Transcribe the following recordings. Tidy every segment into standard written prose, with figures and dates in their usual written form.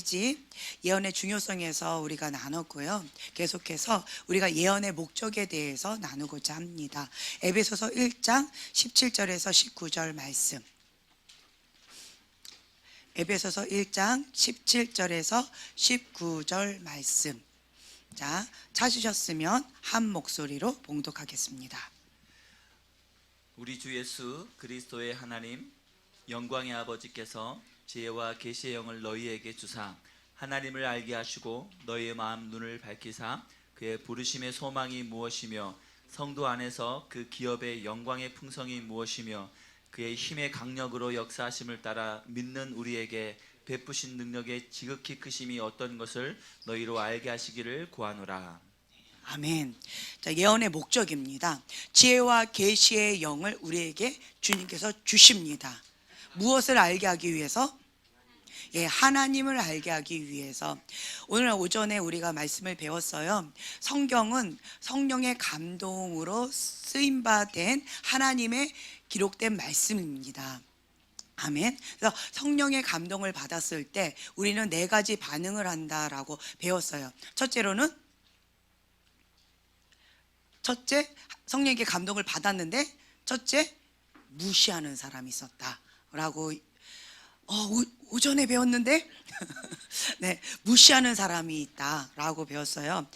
시리즈 예언의 중요성에서 우리가 나눴고요. 계속해서 우리가 예언의 목적에 대해서 나누고자 합니다. 에베소서 1장 17절에서 19절 말씀. 에베소서 1장 17절에서 19절 말씀. 자, 찾으셨으면 한 목소리로 봉독하겠습니다. 우리 주 예수 그리스도의 하나님 영광의 아버지께서 지혜와 계시의 영을 너희에게 주사 하나님을 알게 하시고 너희의 마음 눈을 밝히사 그의 부르심의 소망이 무엇이며 성도 안에서 그 기업의 영광의 풍성이 무엇이며 그의 힘의 강력으로 역사하심을 따라 믿는 우리에게 베푸신 능력의 지극히 크심이 어떤 것을 너희로 알게 하시기를 구하노라. 아멘. 자, 예언의 목적입니다. 지혜와 계시의 영을 우리에게 주님께서 주십니다. 무엇을 알게 하기 위해서? 하나님을 알게 하기 위해서. 오늘 오전에 우리가 말씀을 배웠어요. 성경은 성령의 감동으로 쓰임받은 하나님의 기록된 말씀입니다. 아멘. 그래서 성령의 감동을 받았을 때 우리는 4가지 반응을 한다라고 배웠어요. 첫째, 성령에게 감동을 받았는데 첫째, 무시하는 사람이 있었다라고 오전에 배웠는데 네, 무시하는 사람이 있다라고 배웠어요.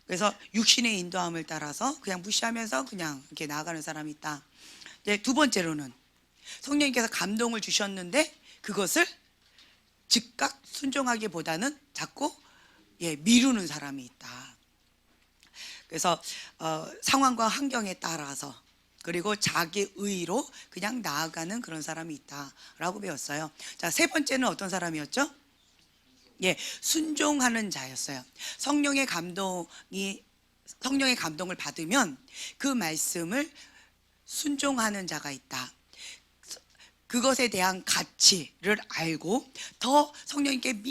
그래서 육신의 인도함을 따라서 그냥 무시하면서 그냥 이렇게 나아가는 사람이 있다. 이제 두 번째로는 성령님께서 감동을 주셨는데 그것을 즉각 순종하기보다는 자꾸 미루는 사람이 있다. 그래서 상황과 환경에 따라서 그리고 자기 의로 그냥 나아가는 그런 사람이 있다라고 배웠어요. 자, 세 번째는 어떤 사람이었죠? 순종하는 자였어요. 성령의 감동을 받으면 그 말씀을 순종하는 자가 있다. 그것에 대한 가치를 알고 더 성령님께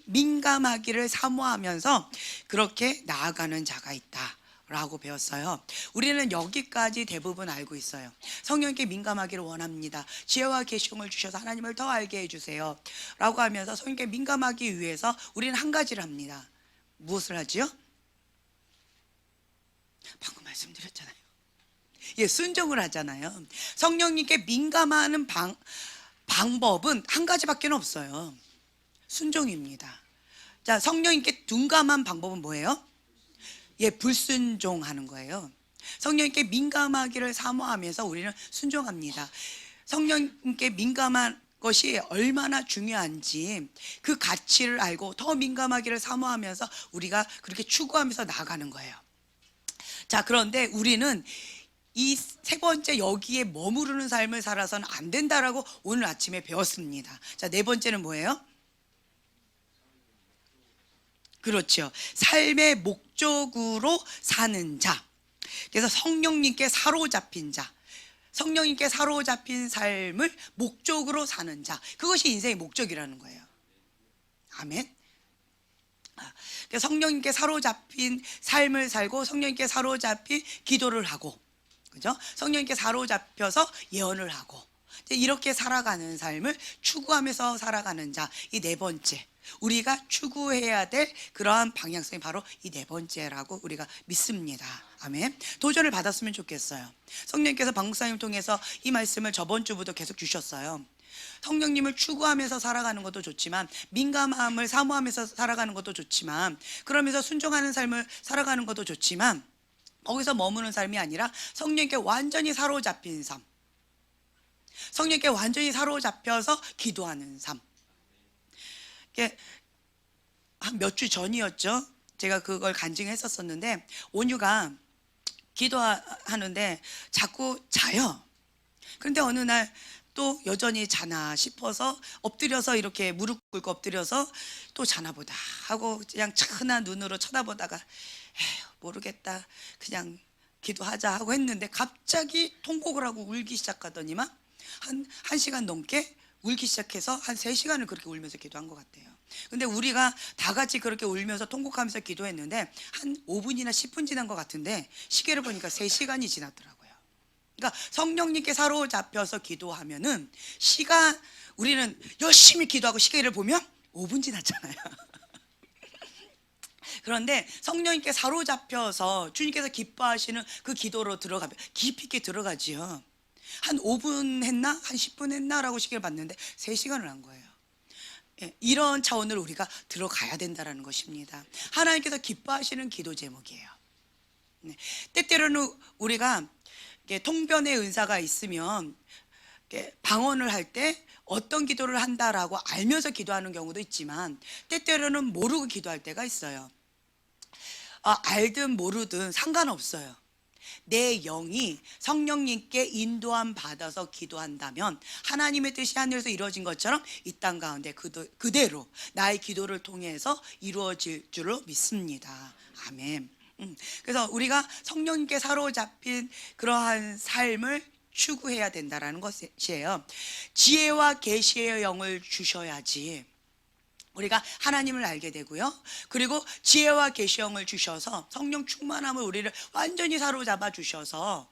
민감하기를 사모하면서 그렇게 나아가는 자가 있다 라고 배웠어요. 우리는 여기까지 대부분 알고 있어요. 성령님께 민감하기를 원합니다. 지혜와 계시를 주셔서 하나님을 더 알게 해주세요 라고 하면서 성령님께 민감하기 위해서 우리는 한 가지를 합니다. 무엇을 하지요? 방금 말씀드렸잖아요. 순종을 하잖아요. 성령님께 민감하는 방법은 한 가지밖에 없어요. 순종입니다. 자, 성령님께 둔감한 방법은 뭐예요? 불순종하는 거예요. 성령님께 민감하기를 사모하면서 우리는 순종합니다. 성령님께 민감한 것이 얼마나 중요한지 그 가치를 알고 더 민감하기를 사모하면서 우리가 그렇게 추구하면서 나아가는 거예요. 자, 그런데 우리는 이 세 번째 여기에 머무르는 삶을 살아서는 안 된다라고 오늘 아침에 배웠습니다. 자, 네 번째는 뭐예요? 그렇죠. 삶의 목적으로 사는 자. 그래서 성령님께 사로잡힌 자. 성령님께 사로잡힌 삶을 목적으로 사는 자. 그것이 인생의 목적이라는 거예요. 아멘. 성령님께 사로잡힌 삶을 살고 성령님께 사로잡힌 기도를 하고, 그죠? 성령님께 사로잡혀서 예언을 하고 이렇게 살아가는 삶을 추구하면서 살아가는 자. 이 네 번째. 우리가 추구해야 될 그러한 방향성이 바로 이 네 번째라고 우리가 믿습니다. 아멘. 도전을 받았으면 좋겠어요. 성령님께서 방목사님을 통해서 이 말씀을 저번 주부터 계속 주셨어요. 성령님을 추구하면서 살아가는 것도 좋지만 민감함을 사모하면서 살아가는 것도 좋지만 그러면서 순종하는 삶을 살아가는 것도 좋지만 거기서 머무는 삶이 아니라 성령님께 완전히 사로잡힌 삶, 성령님께 완전히 사로잡혀서 기도하는 삶. 한 몇 주 전이었죠. 제가 그걸 간증했었는데 온유가 기도하는데 자꾸 자요. 그런데 어느 날 또 여전히 자나 싶어서 엎드려서 이렇게 무릎 꿇고 엎드려서 또 자나 보다 하고 그냥 차분한 눈으로 쳐다보다가 에휴, 모르겠다 그냥 기도하자 하고 했는데 갑자기 통곡을 하고 울기 시작하더니만 한 시간 넘게 울기 시작해서 한 3시간을 그렇게 울면서 기도한 것 같아요. 근데 우리가 다 같이 그렇게 울면서 통곡하면서 기도했는데 한 5분이나 10분 지난 것 같은데 시계를 보니까 3시간이 지났더라고요. 그러니까 성령님께 사로잡혀서 기도하면은 우리는 열심히 기도하고 시계를 보면 5분 지났잖아요. 그런데 성령님께 사로잡혀서 주님께서 기뻐하시는 그 기도로 들어가면 깊이 있게 들어가지요. 한 5분 했나? 한 10분 했나? 라고 시계를 봤는데 3시간을 한 거예요. 예, 이런 차원으로 우리가 들어가야 된다는 것입니다. 하나님께서 기뻐하시는 기도 제목이에요. 네. 때때로는 우리가 통변의 은사가 있으면 방언을 할 때 어떤 기도를 한다라고 알면서 기도하는 경우도 있지만 때때로는 모르고 기도할 때가 있어요. 알든 모르든 상관없어요. 내 영이 성령님께 인도함 받아서 기도한다면 하나님의 뜻이 하늘에서 이루어진 것처럼 이 땅 가운데 그대로 나의 기도를 통해서 이루어질 줄로 믿습니다. 아멘. 그래서 우리가 성령님께 사로잡힌 그러한 삶을 추구해야 된다는 것이에요. 지혜와 계시의 영을 주셔야지 우리가 하나님을 알게 되고요. 그리고 지혜와 계시의 영을 주셔서 성령 충만함을 우리를 완전히 사로잡아 주셔서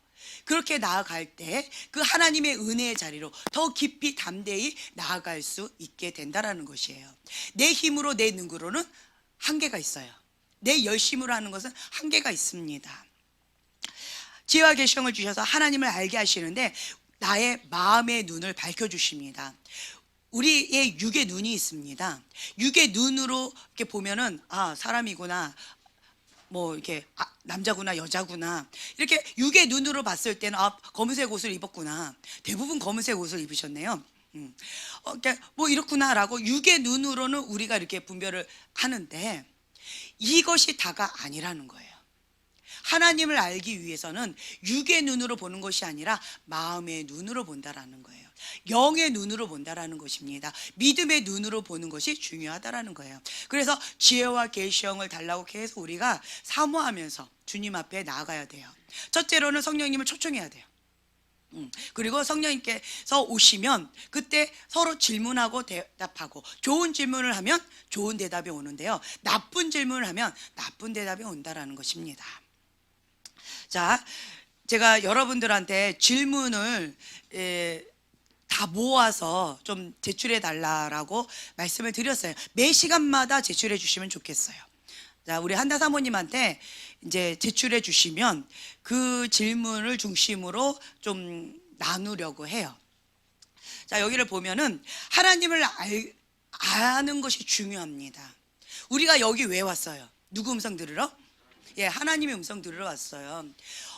그렇게 나아갈 때 그 하나님의 은혜의 자리로 더 깊이 담대히 나아갈 수 있게 된다는 것이에요. 내 힘으로 내 능으로는 한계가 있어요. 내 열심으로 하는 것은 한계가 있습니다. 지혜와 계시의 영을 주셔서 하나님을 알게 하시는데 나의 마음의 눈을 밝혀주십니다. 우리의 육의 눈이 있습니다. 육의 눈으로 이렇게 보면은 사람이구나, 뭐 이렇게 남자구나 여자구나 이렇게 육의 눈으로 봤을 때는 검은색 옷을 입었구나, 대부분 검은색 옷을 입으셨네요. 뭐 이렇구나라고 육의 눈으로는 우리가 이렇게 분별을 하는데 이것이 다가 아니라는 거예요. 하나님을 알기 위해서는 육의 눈으로 보는 것이 아니라 마음의 눈으로 본다라는 거예요. 영의 눈으로 본다라는 것입니다. 믿음의 눈으로 보는 것이 중요하다라는 거예요. 그래서 지혜와 계시의 영을 달라고 계속 우리가 사모하면서 주님 앞에 나아가야 돼요. 첫째로는 성령님을 초청해야 돼요. 그리고 성령님께서 오시면 그때 서로 질문하고 대답하고, 좋은 질문을 하면 좋은 대답이 오는데요, 나쁜 질문을 하면 나쁜 대답이 온다라는 것입니다. 자, 제가 여러분들한테 질문을 다 모아서 좀 제출해 달라고 말씀을 드렸어요. 매 시간마다 제출해 주시면 좋겠어요. 자, 우리 한다 사모님한테 이제 제출해 주시면 그 질문을 중심으로 좀 나누려고 해요. 자, 여기를 보면은 하나님을 아는 것이 중요합니다. 우리가 여기 왜 왔어요? 누구 음성 들으러? 예, 하나님의 음성 들으러 왔어요.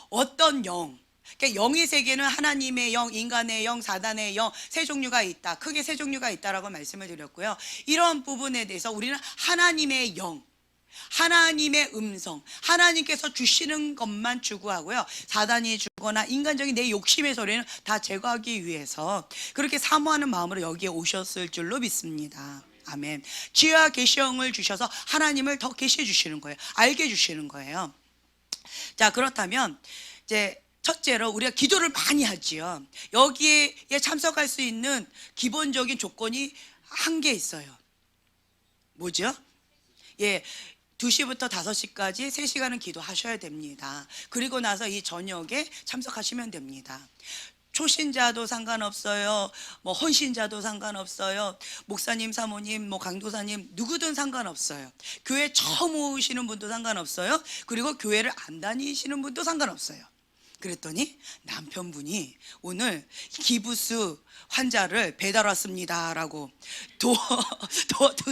어떤 영, 그러니까 영의 세계는 하나님의 영, 인간의 영, 사단의 영, 세 종류가 있다. 크게 세 종류가 있다라고 말씀을 드렸고요. 이런 부분에 대해서 우리는 하나님의 영, 하나님의 음성, 하나님께서 주시는 것만 추구하고요, 사단이 주거나 인간적인 내 욕심의 소리는 다 제거하기 위해서 그렇게 사모하는 마음으로 여기에 오셨을 줄로 믿습니다. 아멘. 지혜와 계시의 영을 주셔서 하나님을 더 계시해 주시는 거예요. 알게 해 주시는 거예요. 자, 그렇다면 이제 첫째로 우리가 기도를 많이 하지요. 여기에 참석할 수 있는 기본적인 조건이 한 개 있어요. 뭐죠? 예, 2시부터 5시까지 3시간은 기도하셔야 됩니다. 그리고 나서 이 저녁에 참석하시면 됩니다. 초신자도 상관없어요. 뭐 헌신자도 상관없어요. 목사님, 사모님, 뭐 강도사님 누구든 상관없어요. 교회 처음 오시는 분도 상관없어요. 그리고 교회를 안 다니시는 분도 상관없어요. 그랬더니 남편분이 오늘 기부스 환자를 배달 왔습니다라고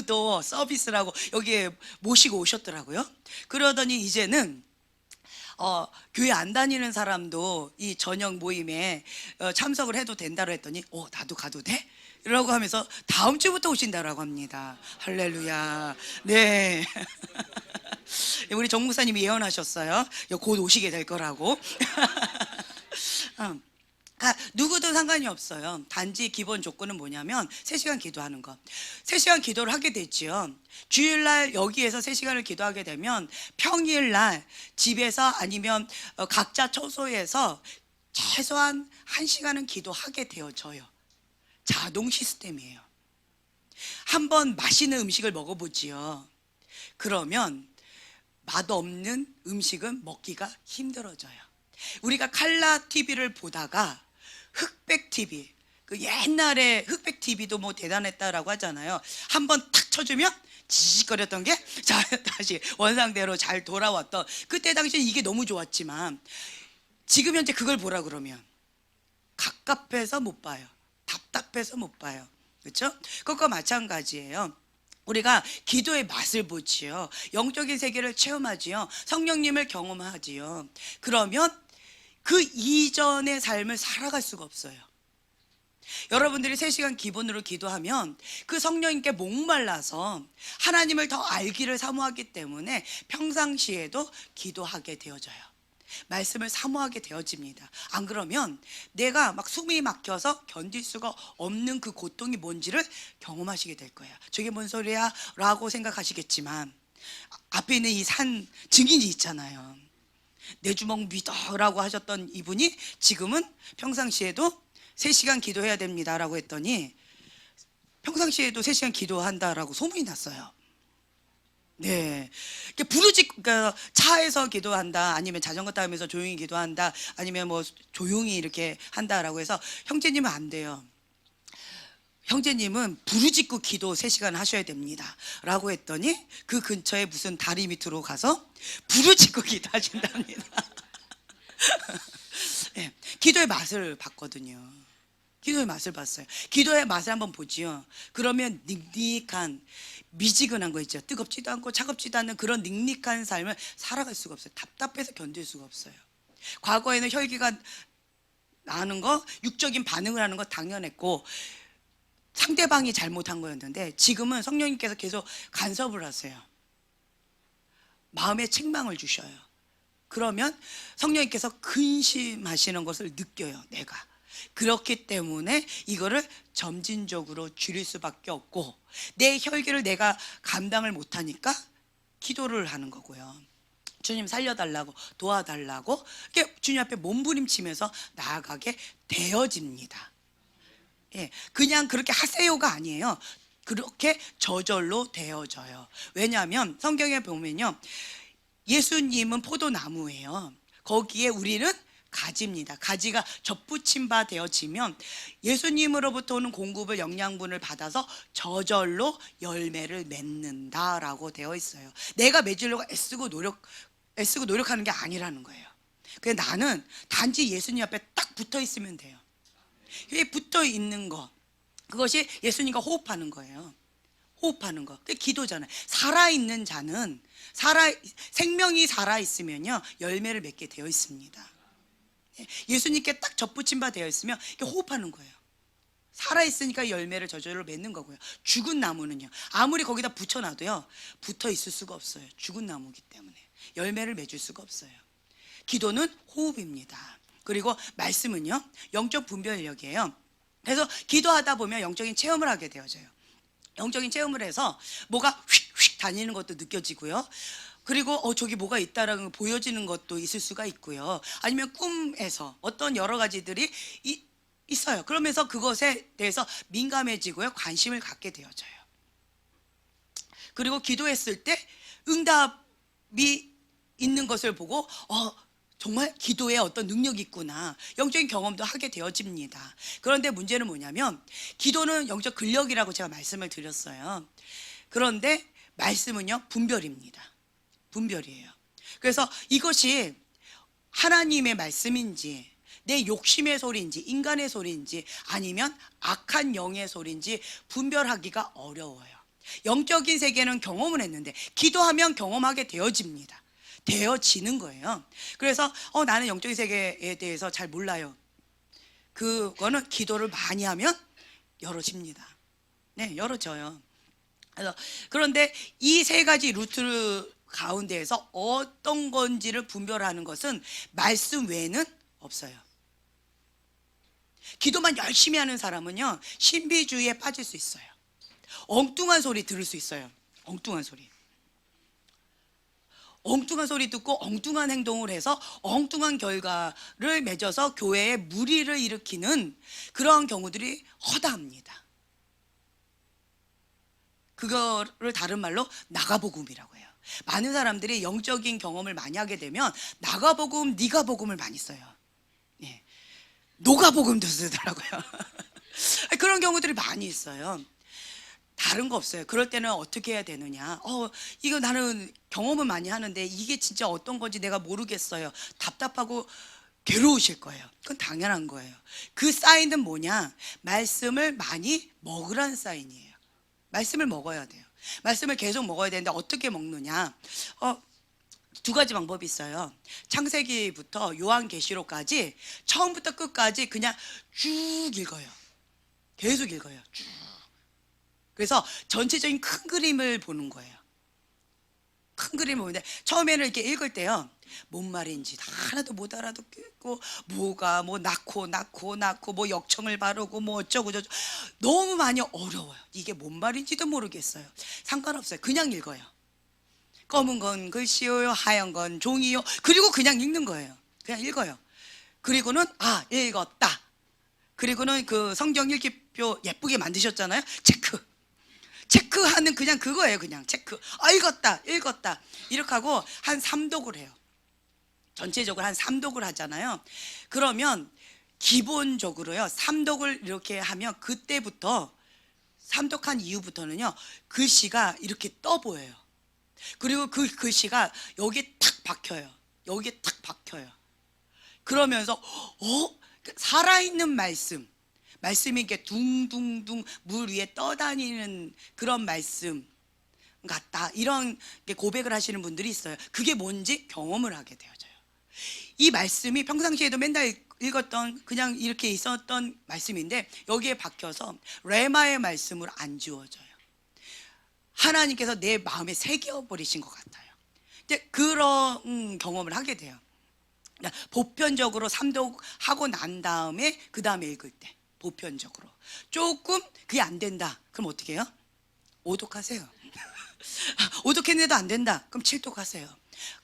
도어 서비스라고 여기에 모시고 오셨더라고요. 그러더니 이제는 교회 안 다니는 사람도 이 저녁 모임에 참석을 해도 된다고 했더니 나도 가도 돼? 라고 하면서 다음 주부터 오신다라고 합니다. 할렐루야. 네. 우리 정 목사님이 예언하셨어요. 곧 오시게 될 거라고. 누구든 상관이 없어요. 단지 기본 조건은 뭐냐면 3시간 기도하는 것. 3시간 기도를 하게 됐지요. 주일날 여기에서 3시간을 기도하게 되면 평일날 집에서 아니면 각자 처소에서 최소한 1시간은 기도하게 되어져요. 자동 시스템이에요. 한번 맛있는 음식을 먹어보지요. 그러면 맛없는 음식은 먹기가 힘들어져요. 우리가 칼라 TV를 보다가 흑백 TV, 그 옛날에 흑백 TV도 뭐 대단했다라고 하잖아요. 한번 탁 쳐주면 지직거렸던 게 자, 다시 원상대로 잘 돌아왔던, 그때 당시엔 이게 너무 좋았지만 지금 현재 그걸 보라 그러면 갑갑해서 못 봐요. 답답해서 못 봐요. 그렇죠? 그것과 마찬가지예요. 우리가 기도의 맛을 보지요. 영적인 세계를 체험하지요. 성령님을 경험하지요. 그러면 그 이전의 삶을 살아갈 수가 없어요. 여러분들이 3시간 기본으로 기도하면 그 성령님께 목말라서 하나님을 더 알기를 사모하기 때문에 평상시에도 기도하게 되어져요. 말씀을 사모하게 되어집니다. 안 그러면 내가 막 숨이 막혀서 견딜 수가 없는 그 고통이 뭔지를 경험하시게 될 거예요. 저게 뭔 소리야? 라고 생각하시겠지만 앞에 있는 이 산 증인이 있잖아요. 내 주먹 믿어라고 하셨던 이분이 지금은 평상시에도 3시간 기도해야 됩니다 라고 했더니 평상시에도 3시간 기도한다라고 소문이 났어요. 네, 그러니까 차에서 기도한다, 아니면 자전거 타면서 조용히 기도한다, 아니면 뭐 조용히 이렇게 한다라고 해서 형제님은 안 돼요. 형제님은 부르짖고 기도 3시간 하셔야 됩니다 라고 했더니 그 근처에 무슨 다리 밑으로 가서 부르짖고 기도하신답니다. 네, 기도의 맛을 봤거든요. 기도의 맛을 봤어요. 기도의 맛을 한번 보지요. 그러면 닉닉한, 미지근한 거 있죠. 뜨겁지도 않고 차갑지도 않는 그런 닉닉한 삶을 살아갈 수가 없어요. 답답해서 견딜 수가 없어요. 과거에는 혈기가 나는 거, 육적인 반응을 하는 거 당연했고 상대방이 잘못한 거였는데 지금은 성령님께서 계속 간섭을 하세요. 마음에 책망을 주셔요. 그러면 성령님께서 근심하시는 것을 느껴요, 내가. 그렇기 때문에 이거를 점진적으로 줄일 수밖에 없고, 내 혈기를 내가 감당을 못하니까 기도를 하는 거고요. 주님 살려달라고, 도와달라고 주님 앞에 몸부림치면서 나아가게 되어집니다. 예, 그냥 그렇게 하세요가 아니에요. 그렇게 저절로 되어져요. 왜냐하면 성경에 보면요, 예수님은 포도나무예요. 거기에 우리는 가지입니다. 가지가 접붙임 바 되어지면 예수님으로부터 오는 공급을, 영양분을 받아서 저절로 열매를 맺는다라고 되어 있어요. 내가 맺으려고 애쓰고 노력하는 게 아니라는 거예요. 그래서 나는 단지 예수님 앞에 딱 붙어 있으면 돼요. 이 붙어 있는 거, 그것이 예수님과 호흡하는 거예요. 호흡하는 거, 그게 기도잖아요. 살아있는 자는 생명이 살아있으면요 열매를 맺게 되어 있습니다. 예수님께 딱 접붙임 바 되어 있으면 호흡하는 거예요. 살아있으니까 열매를 저절로 맺는 거고요. 죽은 나무는요, 아무리 거기다 붙여놔도요 붙어 있을 수가 없어요. 죽은 나무이기 때문에 열매를 맺을 수가 없어요. 기도는 호흡입니다. 그리고 말씀은요 영적 분별력이에요. 그래서 기도하다 보면 영적인 체험을 하게 되어져요. 영적인 체험을 해서 뭐가 휙휙 다니는 것도 느껴지고요. 그리고 저기 뭐가 있다라는 거 보여지는 것도 있을 수가 있고요. 아니면 꿈에서 어떤 여러 가지들이 있어요. 그러면서 그것에 대해서 민감해지고요, 관심을 갖게 되어져요. 그리고 기도했을 때 응답이 있는 것을 보고 정말 기도에 어떤 능력이 있구나, 영적인 경험도 하게 되어집니다. 그런데 문제는 뭐냐면 기도는 영적 근력이라고 제가 말씀을 드렸어요. 그런데 말씀은요 분별입니다. 분별이에요. 그래서 이것이 하나님의 말씀인지 내 욕심의 소리인지 인간의 소리인지 아니면 악한 영의 소리인지 분별하기가 어려워요. 영적인 세계는 경험을 했는데 기도하면 경험하게 되어집니다. 되어지는 거예요. 그래서 나는 영적인 세계에 대해서 잘 몰라요. 그거는 기도를 많이 하면 열어집니다. 네, 열어져요. 그런데 이 3가지 루트 가운데에서 어떤 건지를 분별하는 것은 말씀 외에는 없어요. 기도만 열심히 하는 사람은요 신비주의에 빠질 수 있어요. 엉뚱한 소리 들을 수 있어요. 엉뚱한 소리 듣고 엉뚱한 행동을 해서 엉뚱한 결과를 맺어서 교회에 무리를 일으키는 그런 경우들이 허다합니다. 그거를 다른 말로 나가복음이라고 해요. 많은 사람들이 영적인 경험을 많이 하게 되면 나가복음, 니가복음을 많이 써요. 예. 노가복음도 쓰더라고요. 그런 경우들이 많이 있어요. 다른 거 없어요. 그럴 때는 어떻게 해야 되느냐. 이거 나는 경험은 많이 하는데 이게 진짜 어떤 건지 내가 모르겠어요. 답답하고 괴로우실 거예요. 그건 당연한 거예요. 그 사인은 뭐냐? 말씀을 많이 먹으라는 사인이에요. 말씀을 먹어야 돼요. 말씀을 계속 먹어야 되는데 어떻게 먹느냐? 두 가지 방법이 있어요. 창세기부터 요한계시록까지 처음부터 끝까지 그냥 쭉 읽어요. 계속 읽어요. 쭉. 그래서 전체적인 큰 그림을 보는 거예요. 큰 그림을 보는데 처음에는 이렇게 읽을 때요, 뭔 말인지 하나도 못 알아듣겠고, 뭐가 뭐 낳고 뭐 역청을 바르고 뭐 어쩌고 저쩌고 너무 많이 어려워요. 이게 뭔 말인지도 모르겠어요. 상관없어요. 그냥 읽어요. 검은 건 글씨요, 하얀 건 종이요. 그리고 그냥 읽는 거예요. 그냥 읽어요. 그리고는 읽었다. 그리고는 그 성경 읽기표 예쁘게 만드셨잖아요. 체크하는 그냥 그거예요. 그냥 체크. 읽었다 이렇게 하고 한 3독을 해요. 전체적으로 한 3독을 하잖아요. 그러면 기본적으로요, 3독을 이렇게 하면 그때부터 3독한 이후부터는요, 글씨가 이렇게 떠 보여요. 그리고 그 글씨가 여기에 탁 박혀요. 여기에 탁 박혀요. 그러면서 살아있는 말씀이 이렇게 둥둥둥 물 위에 떠다니는 그런 말씀 같다, 이런 고백을 하시는 분들이 있어요. 그게 뭔지 경험을 하게 되어져요. 이 말씀이 평상시에도 맨날 읽었던 그냥 이렇게 있었던 말씀인데 여기에 박혀서 레마의 말씀으로 안 지워져요. 하나님께서 내 마음에 새겨버리신 것 같아요. 이제 그런 경험을 하게 돼요. 보편적으로 3독하고 난 다음에 그 다음에 읽을 때 보편적으로 조금 그게 안 된다, 그럼 어떻게 해요? 5독하세요. 5독했는데도 안 된다, 그럼 7독하세요.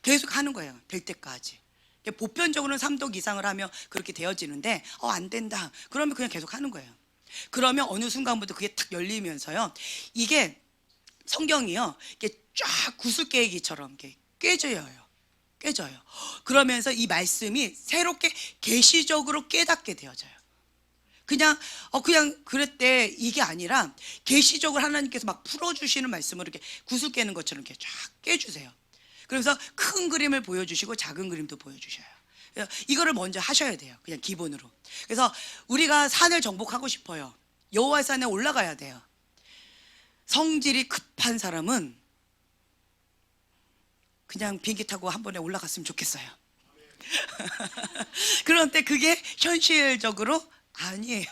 계속 하는 거예요. 될 때까지. 보편적으로는 3독 이상을 하면 그렇게 되어지는데 안 된다, 그러면 그냥 계속 하는 거예요. 그러면 어느 순간부터 그게 탁 열리면서요, 이게 성경이요, 이렇게 쫙 구슬깨기처럼 이렇게 깨져요. 그러면서 이 말씀이 새롭게 계시적으로 깨닫게 되어져요. 그냥 그랬대 이게 아니라 계시적으로 하나님께서 막 풀어주시는 말씀으로 이렇게 구슬 깨는 것처럼 이렇게 쫙 깨주세요. 그래서 큰 그림을 보여주시고 작은 그림도 보여주셔요. 이거를 먼저 하셔야 돼요. 그냥 기본으로. 그래서 우리가 산을 정복하고 싶어요. 여호와 산에 올라가야 돼요. 성질이 급한 사람은 그냥 비행기 타고 한 번에 올라갔으면 좋겠어요. 그런데 그게 현실적으로 아니에요.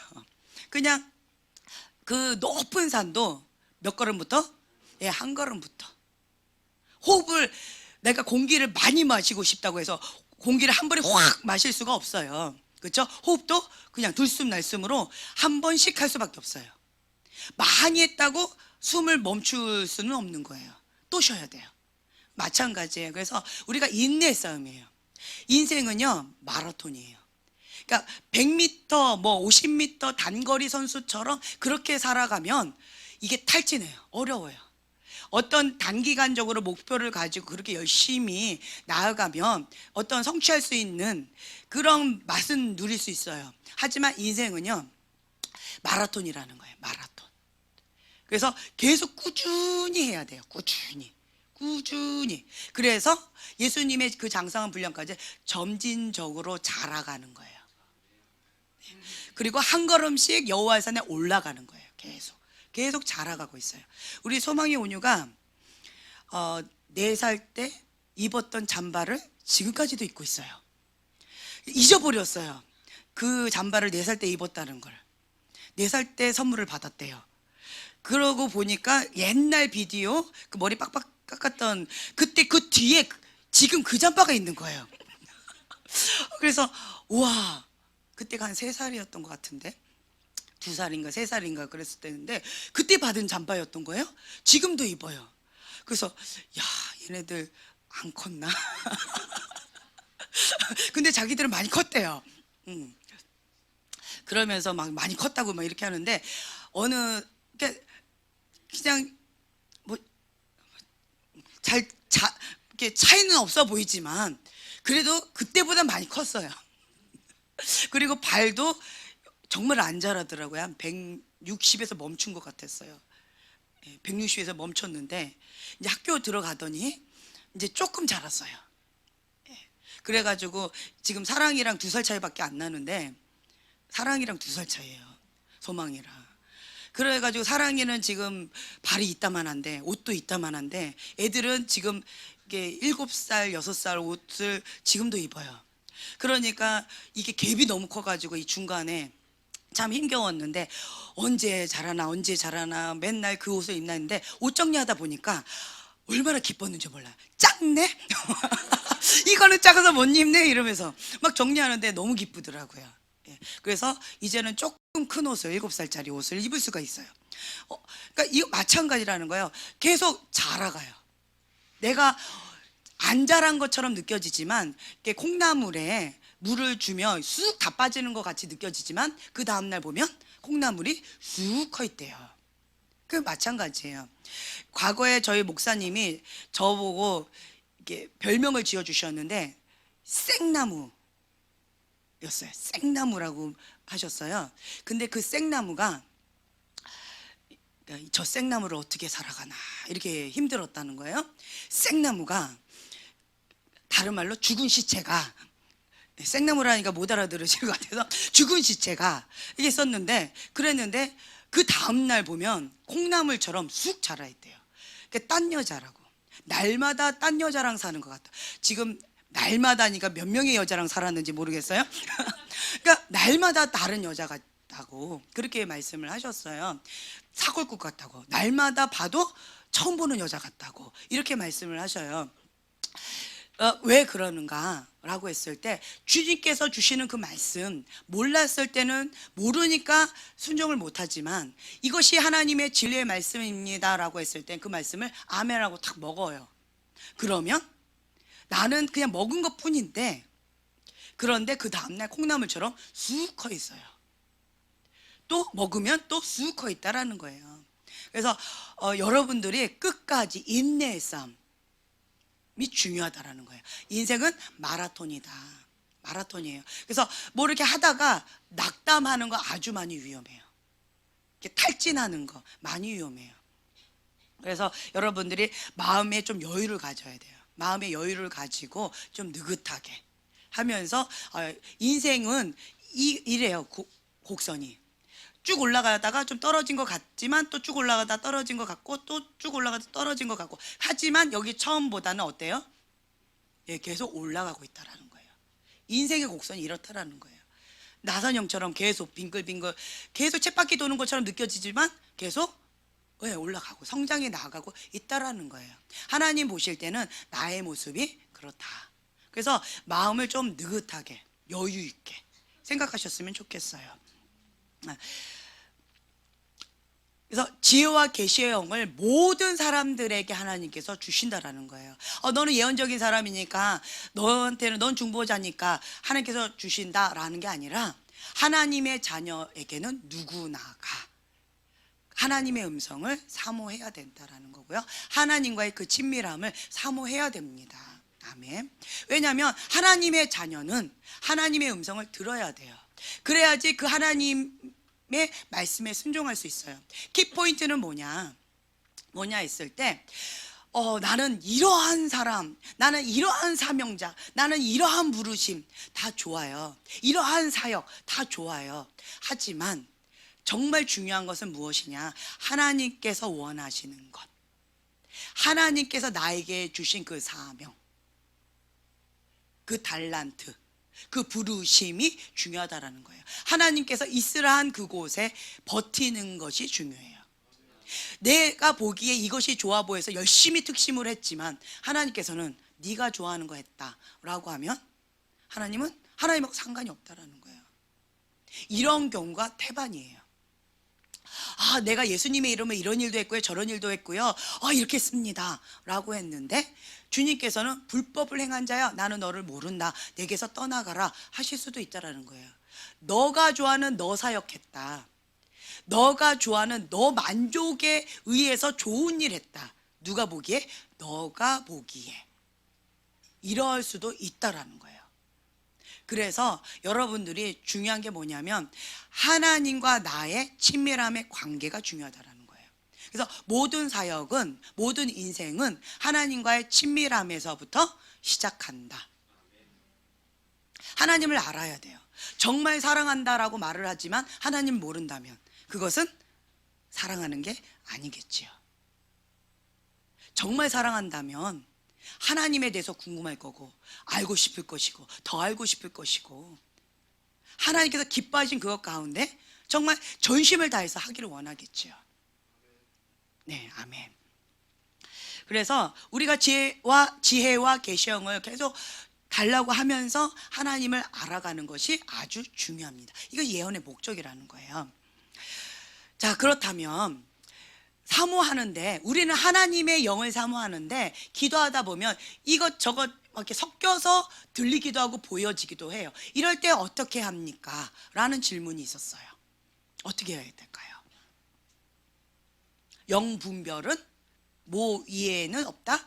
그냥 그 높은 산도 몇 걸음부터? 한 걸음부터. 호흡을, 내가 공기를 많이 마시고 싶다고 해서 공기를 한 번에 확 마실 수가 없어요. 그렇죠? 호흡도 그냥 들숨 날숨으로 한 번씩 할 수밖에 없어요. 많이 했다고 숨을 멈출 수는 없는 거예요. 또 쉬어야 돼요. 마찬가지예요. 그래서 우리가 인내 싸움이에요. 인생은요, 마라톤이에요. 그러니까 100m, 뭐 50m 단거리 선수처럼 그렇게 살아가면 이게 탈진해요. 어려워요. 어떤 단기간적으로 목표를 가지고 그렇게 열심히 나아가면 어떤 성취할 수 있는 그런 맛은 누릴 수 있어요. 하지만 인생은요, 마라톤이라는 거예요. 마라톤. 그래서 계속 꾸준히 해야 돼요. 꾸준히. 그래서 예수님의 그 장성한 분량까지 점진적으로 자라가는 거예요. 그리고 한 걸음씩 여호와의 산에 올라가는 거예요. 계속 자라가고 있어요. 우리 소망의 온유가 4살 때 입었던 잠바를 지금까지도 입고 있어요. 잊어버렸어요. 그 잠바를 4살 때 입었다는 걸. 4살 때 선물을 받았대요. 그러고 보니까 옛날 비디오, 그 머리 빡빡 깎았던 그때 그 뒤에 지금 그 잠바가 있는 거예요. 그래서 우와, 그때가 한 3살이었던 것 같은데, 2살인가 3살인가 그랬을 때인데 그때 받은 잠바였던 거예요. 지금도 입어요. 그래서 야, 얘네들 안 컸나? 근데 자기들은 많이 컸대요. 그러면서 막 많이 컸다고 막 이렇게 하는데 그냥 뭐 이렇게 차이는 없어 보이지만 그래도 그때보다 많이 컸어요. 그리고 발도 정말 안 자라더라고요. 한 60에서 멈춘 것 같았어요. 160에서 멈췄는데 이제 학교 들어가더니 이제 조금 자랐어요. 그래가지고 지금 사랑이랑 2살 차이밖에 안 나는데, 사랑이랑 2살 차이예요, 소망이랑. 그래가지고 사랑이는 지금 발이 이따만한데, 옷도 이따만한데, 애들은 지금 이게 7살, 6살 옷을 지금도 입어요. 그러니까 이게 갭이 너무 커가지고 이 중간에 참 힘겨웠는데, 언제 자라나 맨날 그 옷을 입나 했는데, 옷 정리하다 보니까 얼마나 기뻤는지 몰라요. 작네? 이거는 작아서 못 입네? 이러면서 막 정리하는데 너무 기쁘더라고요. 그래서 이제는 조금 큰 옷을, 7살짜리 옷을 입을 수가 있어요. 그러니까 이거 마찬가지라는 거예요. 계속 자라가요. 내가 안 자란 것처럼 느껴지지만, 이렇게 콩나물에 물을 주면 쑥 다 빠지는 것 같이 느껴지지만, 그 다음날 보면 콩나물이 쑥 커 있대요. 그 마찬가지예요. 과거에 저희 목사님이 저보고 이렇게 별명을 지어주셨는데, 생나무였어요. 생나무라고 하셨어요. 근데 그 생나무가, 저 생나무를 어떻게 살아가나 이렇게 힘들었다는 거예요. 생나무가 다른 말로 죽은 시체가, 생나무라니까 못 알아들으실 것 같아서 죽은 시체가 이게 썼는데, 그랬는데 그 다음날 보면 콩나물처럼 쑥 자라있대요. 그러니까 딴 여자라고, 날마다 딴 여자랑 사는 것 같다. 지금 날마다니까 몇 명의 여자랑 살았는지 모르겠어요. 그러니까 날마다 다른 여자 같다고 그렇게 말씀을 하셨어요. 사골국 같다고, 날마다 봐도 처음 보는 여자 같다고 이렇게 말씀을 하셔요. 왜 그러는가 라고 했을 때, 주님께서 주시는 그 말씀, 몰랐을 때는 모르니까 순종을 못하지만, 이것이 하나님의 진리의 말씀입니다 라고 했을 때 그 말씀을 아멘하고 탁 먹어요. 그러면 나는 그냥 먹은 것 뿐인데, 그런데 그 다음날 콩나물처럼 쑥 커 있어요. 또 먹으면 또 쑥 커 있다라는 거예요. 그래서 여러분들이 끝까지 인내의 싸움 이 중요하다라는 거예요. 인생은 마라톤이다. 마라톤이에요. 그래서 뭐 이렇게 하다가 낙담하는 거 아주 많이 위험해요. 이렇게 탈진하는 거 많이 위험해요. 그래서 여러분들이 마음에 좀 여유를 가져야 돼요. 마음의 여유를 가지고 좀 느긋하게 하면서, 인생은 이래요. 곡선이 쭉 올라가다가 좀 떨어진 것 같지만, 또 쭉 올라가다 떨어진 것 같고, 또 쭉 올라가다 떨어진 것 같고, 하지만 여기 처음보다는 어때요? 계속 올라가고 있다라는 거예요. 인생의 곡선이 이렇다라는 거예요. 나선형처럼 계속 빙글빙글 계속 쳇바퀴 도는 것처럼 느껴지지만 계속 올라가고 성장해 나가고 있다라는 거예요. 하나님 보실 때는 나의 모습이 그렇다. 그래서 마음을 좀 느긋하게 여유 있게 생각하셨으면 좋겠어요. 그래서 지혜와 계시의 영을 모든 사람들에게 하나님께서 주신다라는 거예요. 너는 예언적인 사람이니까, 너한테는, 넌 중보자니까 하나님께서 주신다라는 게 아니라, 하나님의 자녀에게는 누구나가 하나님의 음성을 사모해야 된다라는 거고요. 하나님과의 그 친밀함을 사모해야 됩니다. 아멘. 왜냐하면 하나님의 자녀는 하나님의 음성을 들어야 돼요. 그래야지 그 하나님의 말씀에 순종할 수 있어요. 키포인트는 뭐냐 했을 때, 나는 이러한 사람, 나는 이러한 사명자, 나는 이러한 부르심 다 좋아요. 이러한 사역 다 좋아요. 하지만 정말 중요한 것은 무엇이냐? 하나님께서 원하시는 것, 하나님께서 나에게 주신 그 사명, 그 달란트, 그 부르심이 중요하다라는 거예요. 하나님께서 있으라한 그곳에 버티는 것이 중요해요. 내가 보기에 이것이 좋아 보여서 열심히 특심을 했지만, 하나님께서는 네가 좋아하는 거 했다라고 하면, 하나님은 하나님하고 상관이 없다라는 거예요. 이런 경우가 태반이에요. 내가 예수님의 이름으로 이런 일도 했고요, 저런 일도 했고요, 이렇게 했습니다 라고 했는데, 주님께서는 불법을 행한 자야, 나는 너를 모른다, 내게서 떠나가라 하실 수도 있다라는 거예요. 너가 좋아하는 너 사역했다, 너가 좋아하는 너 만족에 의해서 좋은 일 했다, 누가 보기에? 너가 보기에. 이럴 수도 있다라는 거예요. 그래서 여러분들이 중요한 게 뭐냐면 하나님과 나의 친밀함의 관계가 중요하다라는 거예요. 그래서 모든 사역은, 모든 인생은 하나님과의 친밀함에서부터 시작한다. 하나님을 알아야 돼요. 정말 사랑한다라고 말을 하지만 하나님 모른다면 그것은 사랑하는 게 아니겠지요. 정말 사랑한다면 하나님에 대해서 궁금할 거고 알고 싶을 것이고 더 알고 싶을 것이고 하나님께서 기뻐하신 그것 가운데 정말 전심을 다해서 하기를 원하겠지요. 네, 아멘. 그래서 우리가 지혜와 계시형을 계속 달라고 하면서 하나님을 알아가는 것이 아주 중요합니다. 이거 예언의 목적이라는 거예요. 자, 그렇다면 사모하는데, 우리는 하나님의 영을 사모하는데 기도하다 보면 이것저것 이렇게 섞여서 들리기도 하고 보여지기도 해요. 이럴 때 어떻게 합니까? 라는 질문이 있었어요. 어떻게 해야 될까요? 영 분별은 뭐 위에는 없다?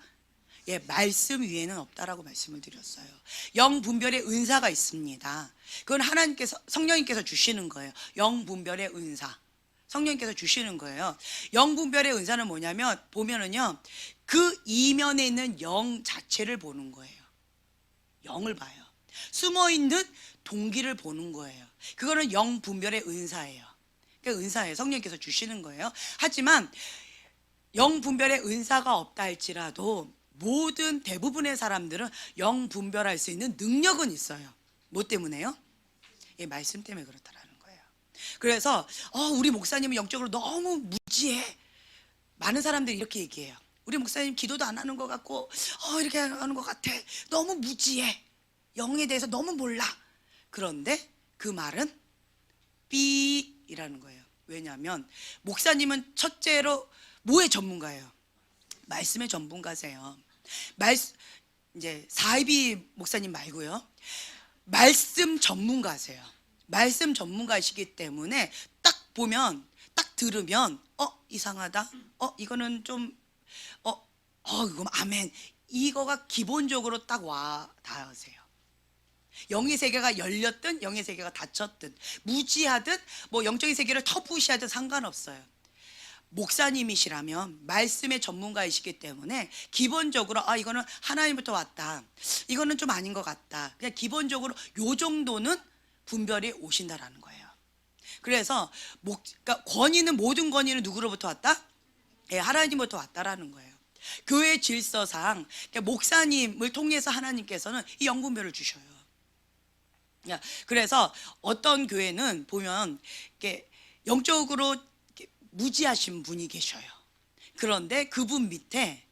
예, 말씀 위에는 없다라고 말씀을 드렸어요. 영 분별의 은사가 있습니다. 그건 하나님께서, 성령님께서 주시는 거예요. 영 분별의 은사. 성령님께서 주시는 거예요. 영 분별의 은사는 뭐냐면 보면은요, 그 이면에 있는 영 자체를 보는 거예요. 영을 봐요. 숨어 있는 동기를 보는 거예요. 그거는 영 분별의 은사예요. 그러니까 은사예요. 성령님께서 주시는 거예요. 하지만 영 분별의 은사가 없다 할지라도 모든 대부분의 사람들은 영 분별할 수 있는 능력은 있어요. 뭐 때문에요? 예, 말씀 때문에 그렇다라는 거예요. 그래서 우리 목사님은 영적으로 너무 무지해. 많은 사람들이 이렇게 얘기해요. 우리 목사님 기도도 안 하는 것 같고 이렇게 하는 것 같아. 너무 무지해. 영에 대해서 너무 몰라. 그런데 그 말은 삐이라는 거예요. 왜냐하면 목사님은 첫째로 뭐의 전문가예요? 말씀의 전문가세요. 이제 사이비 목사님 말고요. 말씀 전문가세요. 말씀 전문가이시기 때문에 딱 보면, 딱 들으면 이상하다. 이거는 좀 이거 아멘. 이거가 기본적으로 딱 와 닿으세요. 영의 세계가 열렸든 영의 세계가 닫혔든 무지하든 뭐 영적인 세계를 터부시하든 상관없어요. 목사님이시라면 말씀의 전문가이시기 때문에 기본적으로 이거는 하나님부터 왔다, 이거는 좀 아닌 것 같다, 그냥 기본적으로 요 정도는 분별이 오신다라는 거예요. 그래서 그러니까 권위는, 모든 권위는 누구로부터 왔다? 예, 하나님부터 왔다라는 거예요. 교회 질서상 그러니까 목사님을 통해서 하나님께서는 이 영분별을 주셔요. 그래서 어떤 교회는 보면 이렇게 영적으로 무지하신 분이 계셔요. 그런데 그분 밑에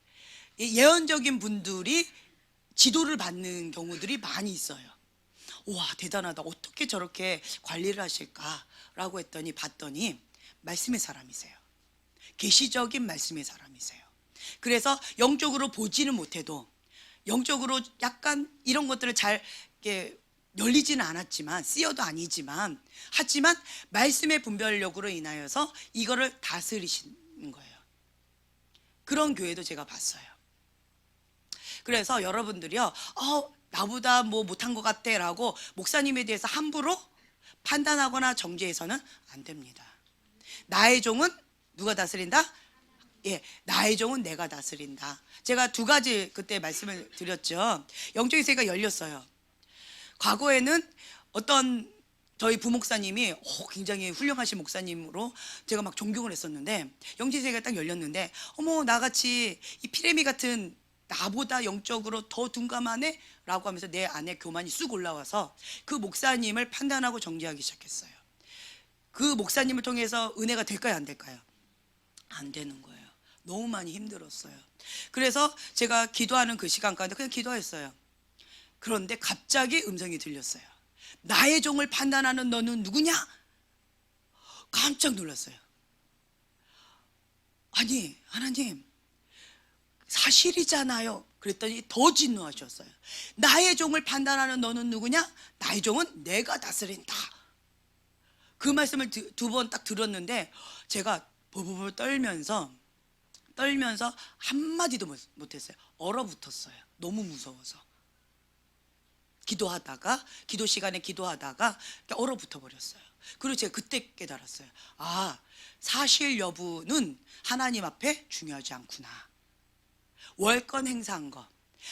예언적인 분들이 지도를 받는 경우들이 많이 있어요. 와, 대단하다. 어떻게 저렇게 관리를 하실까라고 봤더니 말씀의 사람이세요. 계시적인 말씀의 사람이세요. 그래서 영적으로 보지는 못해도 영적으로 약간 이런 것들을 잘 이렇게 열리지는 않았지만, 쓰여도 아니지만, 하지만 말씀의 분별력으로 인하여서 이거를 다스리시는 거예요. 그런 교회도 제가 봤어요. 그래서 여러분들이요, 나보다 뭐 못한 것 같아 라고 목사님에 대해서 함부로 판단하거나 정죄해서는 안 됩니다. 나의 종은 누가 다스린다? 예, 나의 종은 내가 다스린다. 제가 두 가지 그때 말씀을 드렸죠. 영적인 세계가 열렸어요. 과거에는 어떤 저희 부목사님이 굉장히 훌륭하신 목사님으로 제가 막 존경을 했었는데, 영적인 세계가 딱 열렸는데 나같이 이 피레미 같은 나보다 영적으로 더 둔감하네? 라고 하면서 내 안에 교만이 쑥 올라와서 그 목사님을 판단하고 정죄하기 시작했어요. 그 목사님을 통해서 은혜가 될까요, 안 될까요? 안 되는 거예요. 너무 많이 힘들었어요. 그래서 제가 기도하는 그 시간 가운데 그냥 기도했어요. 그런데 갑자기 음성이 들렸어요. 나의 종을 판단하는 너는 누구냐? 깜짝 놀랐어요. 아니, 하나님, 사실이잖아요. 그랬더니 더 진노하셨어요. 나의 종을 판단하는 너는 누구냐? 나의 종은 내가 다스린다. 그 말씀을 두 번 딱 들었는데 제가 버버버 떨면서 한마디도 못했어요. 얼어붙었어요. 너무 무서워서. 기도하다가 기도 시간에 기도하다가 얼어붙어 버렸어요. 그리고 제가 그때 깨달았어요. 아, 사실 여부는 하나님 앞에 중요하지 않구나. 월권 행사한 거,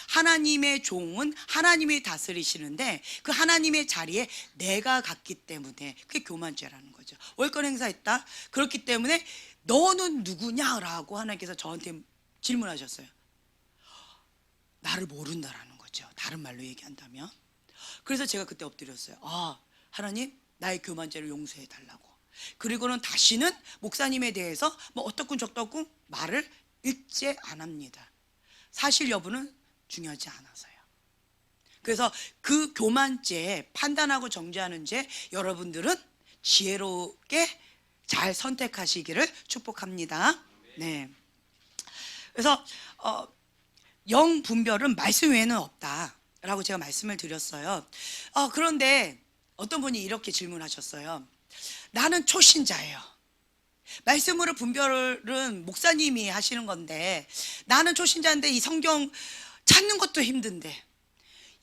하나님의 종은 하나님이 다스리시는데 그 하나님의 자리에 내가 갔기 때문에 그게 교만죄라는 거죠. 월권 행사했다. 그렇기 때문에 너는 누구냐라고 하나님께서 저한테 질문하셨어요. 나를 모른다라는 거죠. 다른 말로 얘기한다면. 그래서 제가 그때 엎드렸어요. 아, 하나님, 나의 교만죄를 용서해 달라고. 그리고는 다시는 목사님에 대해서 뭐 어떻군 저떻군 말을 일제 안 합니다. 사실 여부는 중요하지 않아서요. 그래서 그 교만죄, 판단하고 정죄하는 죄, 여러분들은 지혜롭게 잘 선택하시기를 축복합니다. 네. 그래서 영 분별은 말씀 외에는 없다라고 제가 말씀을 드렸어요. 그런데 어떤 분이 이렇게 질문하셨어요. 나는 초신자예요. 말씀으로 분별은 목사님이 하시는 건데 나는 초신자인데 이 성경 찾는 것도 힘든데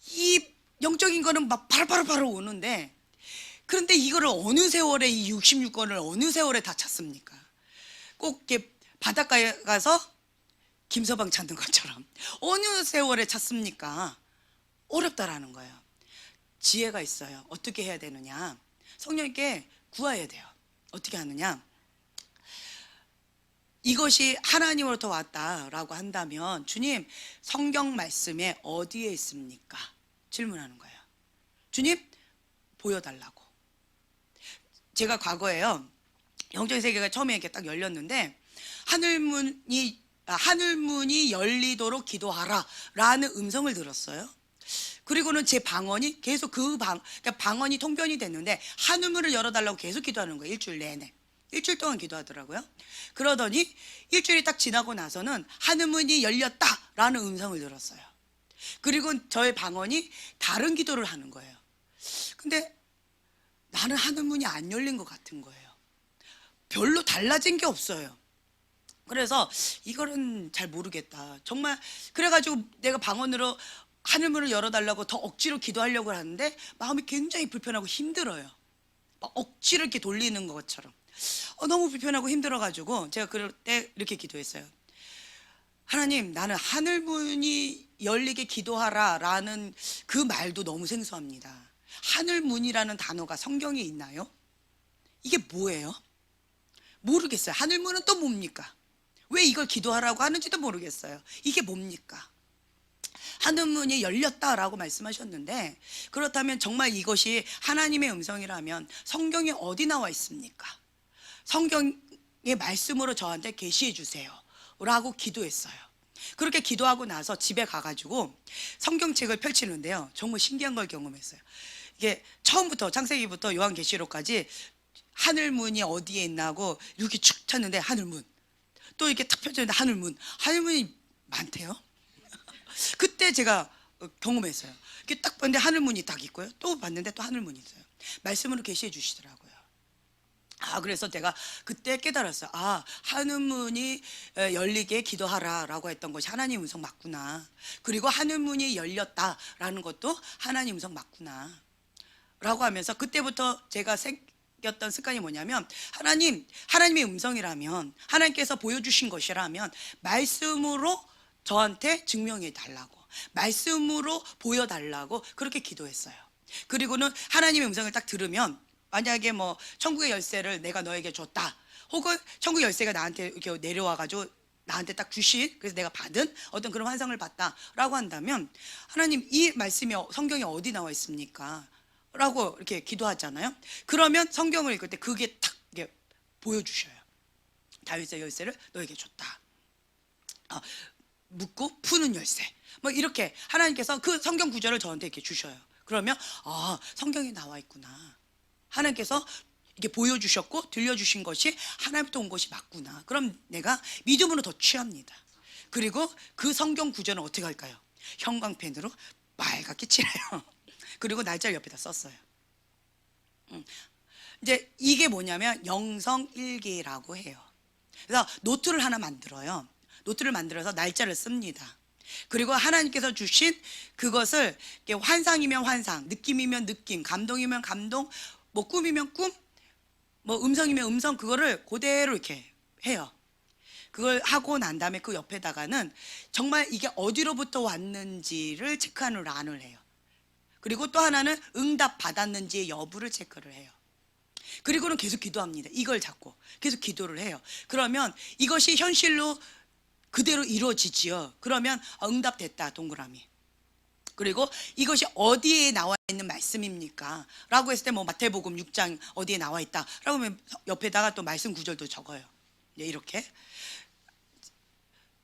이 영적인 거는 막 바로 오는데 그런데 이거를 어느 세월에 이 66권을 어느 세월에 다 찾습니까? 꼭 이렇게 바닷가에 가서 김서방 찾는 것처럼 어느 세월에 찾습니까? 어렵다라는 거예요. 지혜가 있어요. 어떻게 해야 되느냐? 성령님께 구해야 돼요. 어떻게 하느냐? 이것이 하나님으로부터 왔다라고 한다면 주님, 성경 말씀에 어디에 있습니까? 질문하는 거예요. 주님, 보여달라고. 제가 과거에요, 영적인 세계가 처음에 이렇게 딱 열렸는데 하늘문이 열리도록 기도하라 라는 음성을 들었어요. 그리고는 제 방언이 계속 그러니까 방언이 통변이 됐는데 하늘문을 열어달라고 계속 기도하는 거예요. 일주일 내내. 일주일 동안 기도하더라고요. 그러더니 일주일이 딱 지나고 나서는 하늘문이 열렸다라는 음성을 들었어요. 그리고 저의 방언이 다른 기도를 하는 거예요. 근데 나는 하늘문이 안 열린 것 같은 거예요. 별로 달라진 게 없어요. 그래서 이거는 잘 모르겠다. 정말 그래가지고 내가 방언으로 하늘문을 열어달라고 더 억지로 기도하려고 하는데 마음이 굉장히 불편하고 힘들어요. 막 억지로 이렇게 돌리는 것처럼 너무 불편하고 힘들어가지고 제가 그럴 때 이렇게 기도했어요. 하나님, 나는 하늘문이 열리게 기도하라 라는 그 말도 너무 생소합니다. 하늘문이라는 단어가 성경에 있나요? 이게 뭐예요? 모르겠어요. 하늘문은 또 뭡니까? 왜 이걸 기도하라고 하는지도 모르겠어요. 이게 뭡니까? 하늘문이 열렸다라고 말씀하셨는데 그렇다면 정말 이것이 하나님의 음성이라면 성경에 어디 나와 있습니까? 성경의 말씀으로 저한테 계시해 주세요 라고 기도했어요. 그렇게 기도하고 나서 집에 가가지고 성경책을 펼치는데요, 정말 신기한 걸 경험했어요. 이게 처음부터 창세기부터 요한계시록까지 하늘문이 어디에 있나고 이렇게 축 찾는데 하늘문, 또 이렇게 탁 펼쳤는데 하늘문이 많대요. 그때 제가 경험했어요. 이렇게 딱 봤는데 하늘문이 딱 있고요, 또 봤는데 또 하늘문이 있어요. 말씀으로 계시해 주시더라고요. 그래서 제가 그때 깨달았어요. 하늘문이 열리게 기도하라 라고 했던 것이 하나님 음성 맞구나. 그리고 하늘문이 열렸다라는 것도 하나님 음성 맞구나 라고 하면서 그때부터 제가 생겼던 습관이 뭐냐면 하나님의 음성이라면, 하나님께서 보여주신 것이라면 말씀으로 저한테 증명해 달라고, 말씀으로 보여달라고 그렇게 기도했어요. 그리고는 하나님의 음성을 딱 들으면 만약에 뭐 천국의 열쇠를 내가 너에게 줬다, 혹은 천국의 열쇠가 나한테 이렇게 내려와가지고 나한테 딱 주신, 그래서 내가 받은 어떤 그런 환상을 봤다라고 한다면 하나님, 이 말씀이 성경에 어디 나와 있습니까? 라고 이렇게 기도하잖아요. 그러면 성경을 읽을 때 그게 탁 이렇게 보여주셔요. 다윗의 열쇠를 너에게 줬다. 묻고 푸는 열쇠. 뭐 이렇게 하나님께서 그 성경 구절을 저한테 이렇게 주셔요. 그러면 성경에 나와 있구나. 하나님께서 이렇게 보여주셨고 들려주신 것이 하나님부터 온 것이 맞구나. 그럼 내가 믿음으로 더 취합니다. 그리고 그 성경 구절은 어떻게 할까요? 형광펜으로 빨갛게 칠해요. 그리고 날짜를 옆에다 썼어요. 이제 이게 뭐냐면 영성일기라고 해요. 그래서 노트를 하나 만들어요. 노트를 만들어서 날짜를 씁니다. 그리고 하나님께서 주신 그것을 환상이면 환상, 느낌이면 느낌, 감동이면 감동, 뭐 꿈이면 꿈, 뭐 음성이면 음성, 그거를 그대로 이렇게 해요. 그걸 하고 난 다음에 그 옆에다가는 정말 이게 어디로부터 왔는지를 체크하는 란을 해요. 그리고 또 하나는 응답 받았는지의 여부를 체크를 해요. 그리고는 계속 기도합니다. 이걸 잡고 계속 기도를 해요. 그러면 이것이 현실로 그대로 이루어지지요. 그러면 응답됐다, 동그라미. 그리고 이것이 어디에 나와 있는 말씀입니까? 라고 했을 때 뭐 마태복음 6장 어디에 나와 있다 라고 하면 옆에다가 또 말씀 구절도 적어요. 이렇게.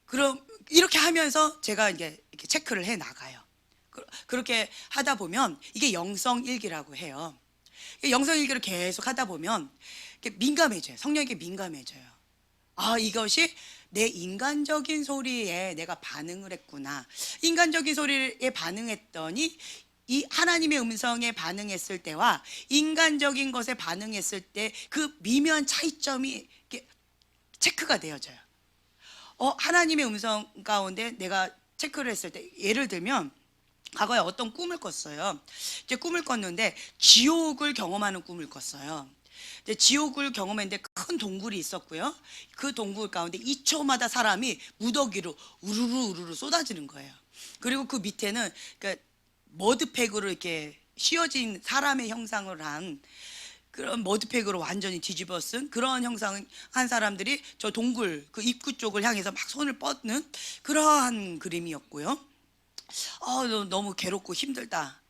그럼 이렇게 하면서 제가 이제 이렇게 체크를 해 나가요. 그렇게 하다 보면 이게 영성일기라고 해요. 영성일기를 계속 하다 보면 민감해져요. 성령에게 민감해져요. 아, 이것이 내 인간적인 소리에 내가 반응을 했구나. 인간적인 소리에 반응했더니 이 하나님의 음성에 반응했을 때와 인간적인 것에 반응했을 때 그 미묘한 차이점이 이렇게 체크가 되어져요. 하나님의 음성 가운데 내가 체크를 했을 때, 예를 들면 과거에 어떤 꿈을 꿨어요. 이제 꿈을 꿨는데 지옥을 경험하는 꿈을 꿨어요. 이제 지옥을 경험했는데 큰 동굴이 있었고요. 그 동굴 가운데 2초마다 사람이 무더기로 우르르 쏟아지는 거예요. 그리고 그 밑에는 그러니까 머드팩으로 이렇게 씌워진 사람의 형상을 한 그런 머드팩으로 완전히 뒤집어 쓴 그런 형상 한 사람들이 저 동굴 그 입구 쪽을 향해서 막 손을 뻗는 그러한 그림이었고요. 너무 괴롭고 힘들다.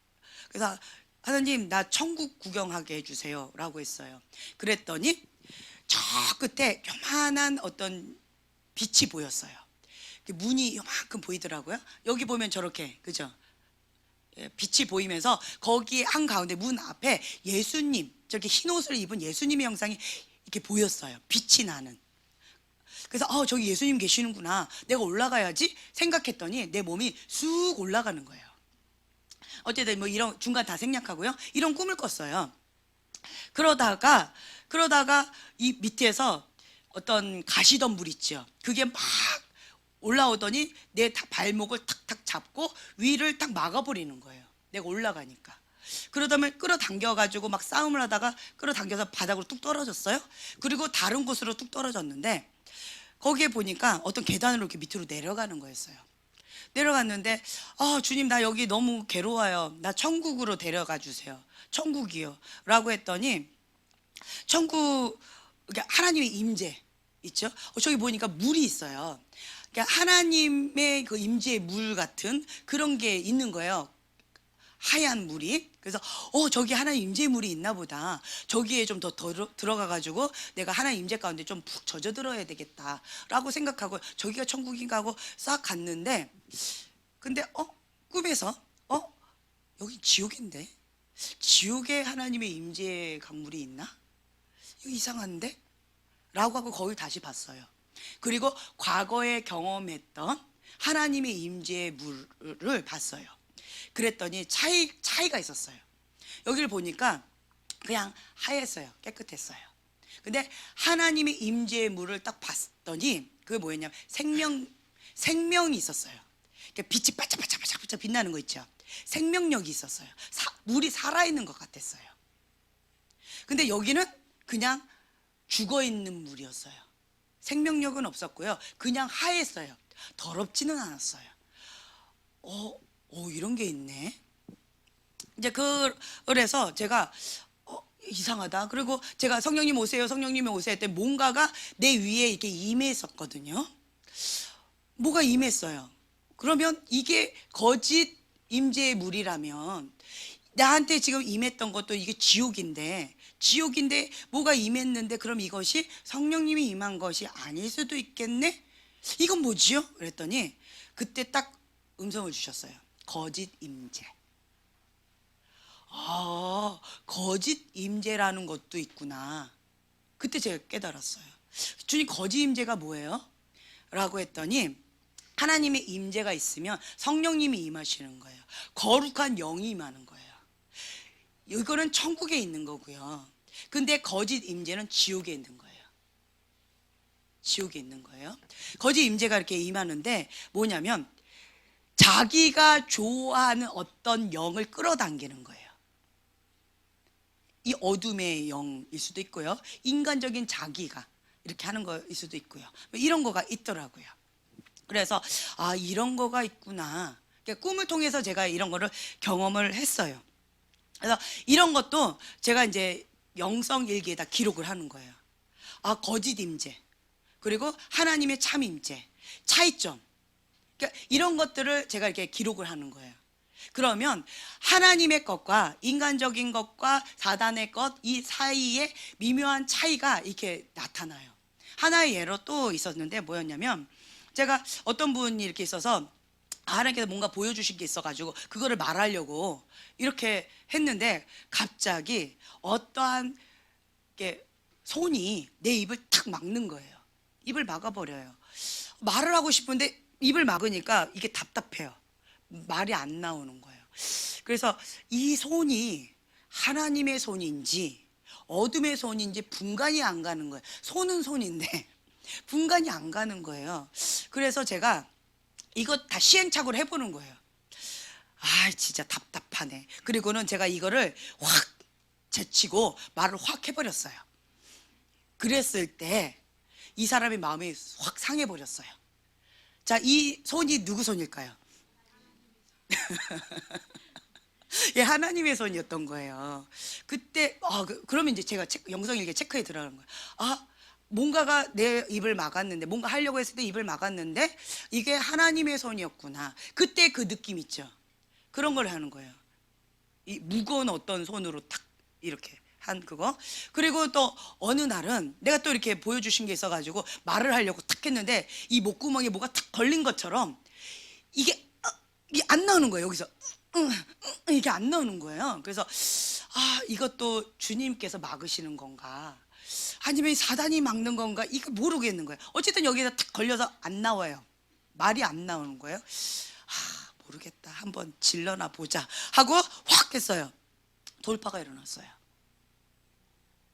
그래서 하나님, 나 천국 구경하게 해주세요 라고 했어요. 그랬더니 저 끝에 요만한 어떤 빛이 보였어요. 문이 요만큼 보이더라고요. 여기 보면 저렇게, 그죠? 빛이 보이면서 거기 한가운데 문 앞에 예수님, 저렇게 흰 옷을 입은 예수님의 형상이 이렇게 보였어요. 빛이 나는. 그래서 저기 예수님 계시는구나, 내가 올라가야지 생각했더니 내 몸이 쑥 올라가는 거예요. 어쨌든 뭐 이런 중간 다 생략하고요. 이런 꿈을 꿨어요. 그러다가 이 밑에서 어떤 가시덤불 있죠. 그게 막 올라오더니 내 발목을 탁탁 잡고 위를 딱 막아버리는 거예요. 내가 올라가니까. 그러다면 끌어당겨가지고 막 싸움을 하다가 끌어당겨서 바닥으로 뚝 떨어졌어요. 그리고 다른 곳으로 뚝 떨어졌는데 거기에 보니까 어떤 계단으로 이렇게 밑으로 내려가는 거였어요. 내려갔는데 주님, 나 여기 너무 괴로워요. 나 천국으로 데려가 주세요. 천국이요 라고 했더니 천국, 그러니까 하나님의 임재 있죠. 저기 보니까 물이 있어요. 그러니까 하나님의 그 임재의 물 같은 그런 게 있는 거예요. 하얀 물이. 그래서 저기 하나님 임재 물이 있나 보다. 저기에 좀 더 들어가 가지고 내가 하나님 임재 가운데 좀 푹 젖어들어야 되겠다라고 생각하고 저기가 천국인가 하고 싹 갔는데, 근데 꿈에서 여기 지옥인데, 지옥에 하나님의 임재 강물이 있나? 이거 이상한데? 라고 하고 거기 다시 봤어요. 그리고 과거에 경험했던 하나님의 임재의 물을 봤어요. 그랬더니 차이가 있었어요. 여기를 보니까 그냥 하였어요. 깨끗했어요. 근데 하나님의 임재의 물을 딱 봤더니 그게 뭐였냐면 생명이 있었어요. 그러니까 빛이 반짝반짝 빛나는 거 있죠. 생명력이 있었어요. 물이 살아있는 것 같았어요. 근데 여기는 그냥 죽어있는 물이었어요. 생명력은 없었고요. 그냥 하였어요. 더럽지는 않았어요. 이런 게 있네. 이제 그래서 제가 이상하다. 그리고 제가 성령님 오세요, 성령님 오세요 했더니 뭔가가 내 위에 이렇게 임했었거든요. 뭐가 임했어요. 그러면 이게 거짓 임재의 물이라면 나한테 지금 임했던 것도 이게 지옥인데 뭐가 임했는데 그럼 이것이 성령님이 임한 것이 아닐 수도 있겠네? 이건 뭐지요? 그랬더니 그때 딱 음성을 주셨어요. 거짓 임재. 거짓 임재라는 것도 있구나. 그때 제가 깨달았어요. 주님, 거짓 임재가 뭐예요? 라고 했더니 하나님의 임재가 있으면 성령님이 임하시는 거예요. 거룩한 영이 임하는 거예요. 이거는 천국에 있는 거고요. 근데 거짓 임재는 지옥에 있는 거예요. 지옥에 있는 거예요. 거짓 임재가 이렇게 임하는데 뭐냐면 자기가 좋아하는 어떤 영을 끌어당기는 거예요. 이 어둠의 영일 수도 있고요, 인간적인 자기가 이렇게 하는 거일 수도 있고요. 이런 거가 있더라고요. 그래서 아, 이런 거가 있구나. 그러니까 꿈을 통해서 제가 이런 거를 경험을 했어요. 그래서 이런 것도 제가 이제 영성 일기에다 기록을 하는 거예요. 아, 거짓 임재, 그리고 하나님의 참 임재, 차이점, 그러니까 이런 것들을 제가 이렇게 기록을 하는 거예요. 그러면 하나님의 것과 인간적인 것과 사단의 것, 이 사이에 미묘한 차이가 이렇게 나타나요. 하나의 예로 또 있었는데 뭐였냐면, 제가 어떤 분이 이렇게 있어서 하나님께서 뭔가 보여주신 게 있어가지고 그거를 말하려고 이렇게 했는데, 갑자기 어떠한 게 손이 내 입을 탁 막는 거예요. 입을 막아버려요. 말을 하고 싶은데 입을 막으니까 이게 답답해요. 말이 안 나오는 거예요. 그래서 이 손이 하나님의 손인지 어둠의 손인지 분간이 안 가는 거예요. 손은 손인데 분간이 안 가는 거예요. 그래서 제가 이거 다 시행착오를 해보는 거예요. 아, 진짜 답답하네. 그리고는 제가 이거를 확 제치고 말을 확 해버렸어요. 그랬을 때 이 사람의 마음이 확 상해버렸어요. 자, 이 손이 누구 손일까요? 예, 하나님의 손이었던 거예요. 그때 그러면 이제 제가 영성일기 체크에 들어가는 거예요. 아, 뭔가가 내 입을 막았는데, 뭔가 하려고 했을 때 입을 막았는데 이게 하나님의 손이었구나. 그때 그 느낌 있죠. 그런 걸 하는 거예요. 이 무거운 어떤 손으로 탁 이렇게 한 그거. 그리고 또 어느 날은 내가 또 이렇게 보여주신 게 있어가지고 말을 하려고 탁 했는데 이 목구멍에 뭐가 탁 걸린 것처럼 이게 안 나오는 거예요. 여기서 이게 안 나오는 거예요. 그래서 아, 이것도 주님께서 막으시는 건가, 아니면 사단이 막는 건가, 이거 모르겠는 거예요. 어쨌든 여기다 탁 걸려서 안 나와요. 말이 안 나오는 거예요. 아, 모르겠다, 한번 질러나 보자 하고 확 했어요. 돌파가 일어났어요.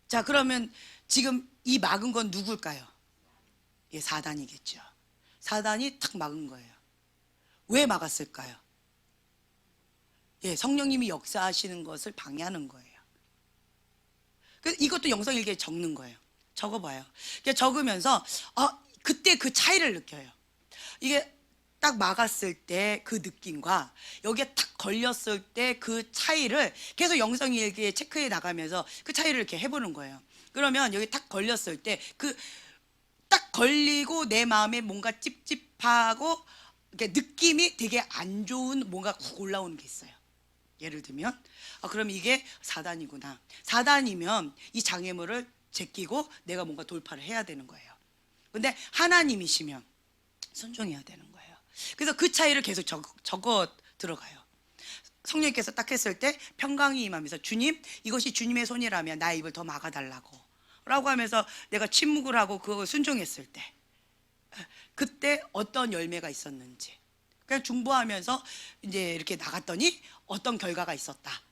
자, 그러면 지금 이 막은 건 누굴까요? 예, 사단이겠죠. 사단이 탁 막은 거예요. 왜 막았을까요? 예, 성령님이 역사하시는 것을 방해하는 거예요. 그래서 이것도 영성일기에 적는 거예요. 적어봐요. 적으면서 그때 그 차이를 느껴요. 이게 딱 막았을 때 그 느낌과 여기에 탁 걸렸을 때 그 차이를 계속 영성일기에 체크해 나가면서 그 차이를 이렇게 해보는 거예요. 그러면 여기 탁 걸렸을 때 그 딱 걸리고 내 마음에 뭔가 찝찝하고 느낌이 되게 안 좋은 뭔가 훅 올라오는 게 있어요. 예를 들면 그럼 이게 사단이구나. 사단이면 이 장애물을 제끼고 내가 뭔가 돌파를 해야 되는 거예요. 근데 하나님이시면 순종해야 되는 거예요. 그래서 그 차이를 계속 적어 들어가요. 성령께서 딱 했을 때 평강이 임하면서, 주님, 이것이 주님의 손이라면 나의 입을 더 막아달라고 라고 하면서 내가 침묵을 하고 그걸 순종했을 때 그때 어떤 열매가 있었는지, 그냥 중보하면서 이제 이렇게 나갔더니 어떤 결과가 있었다,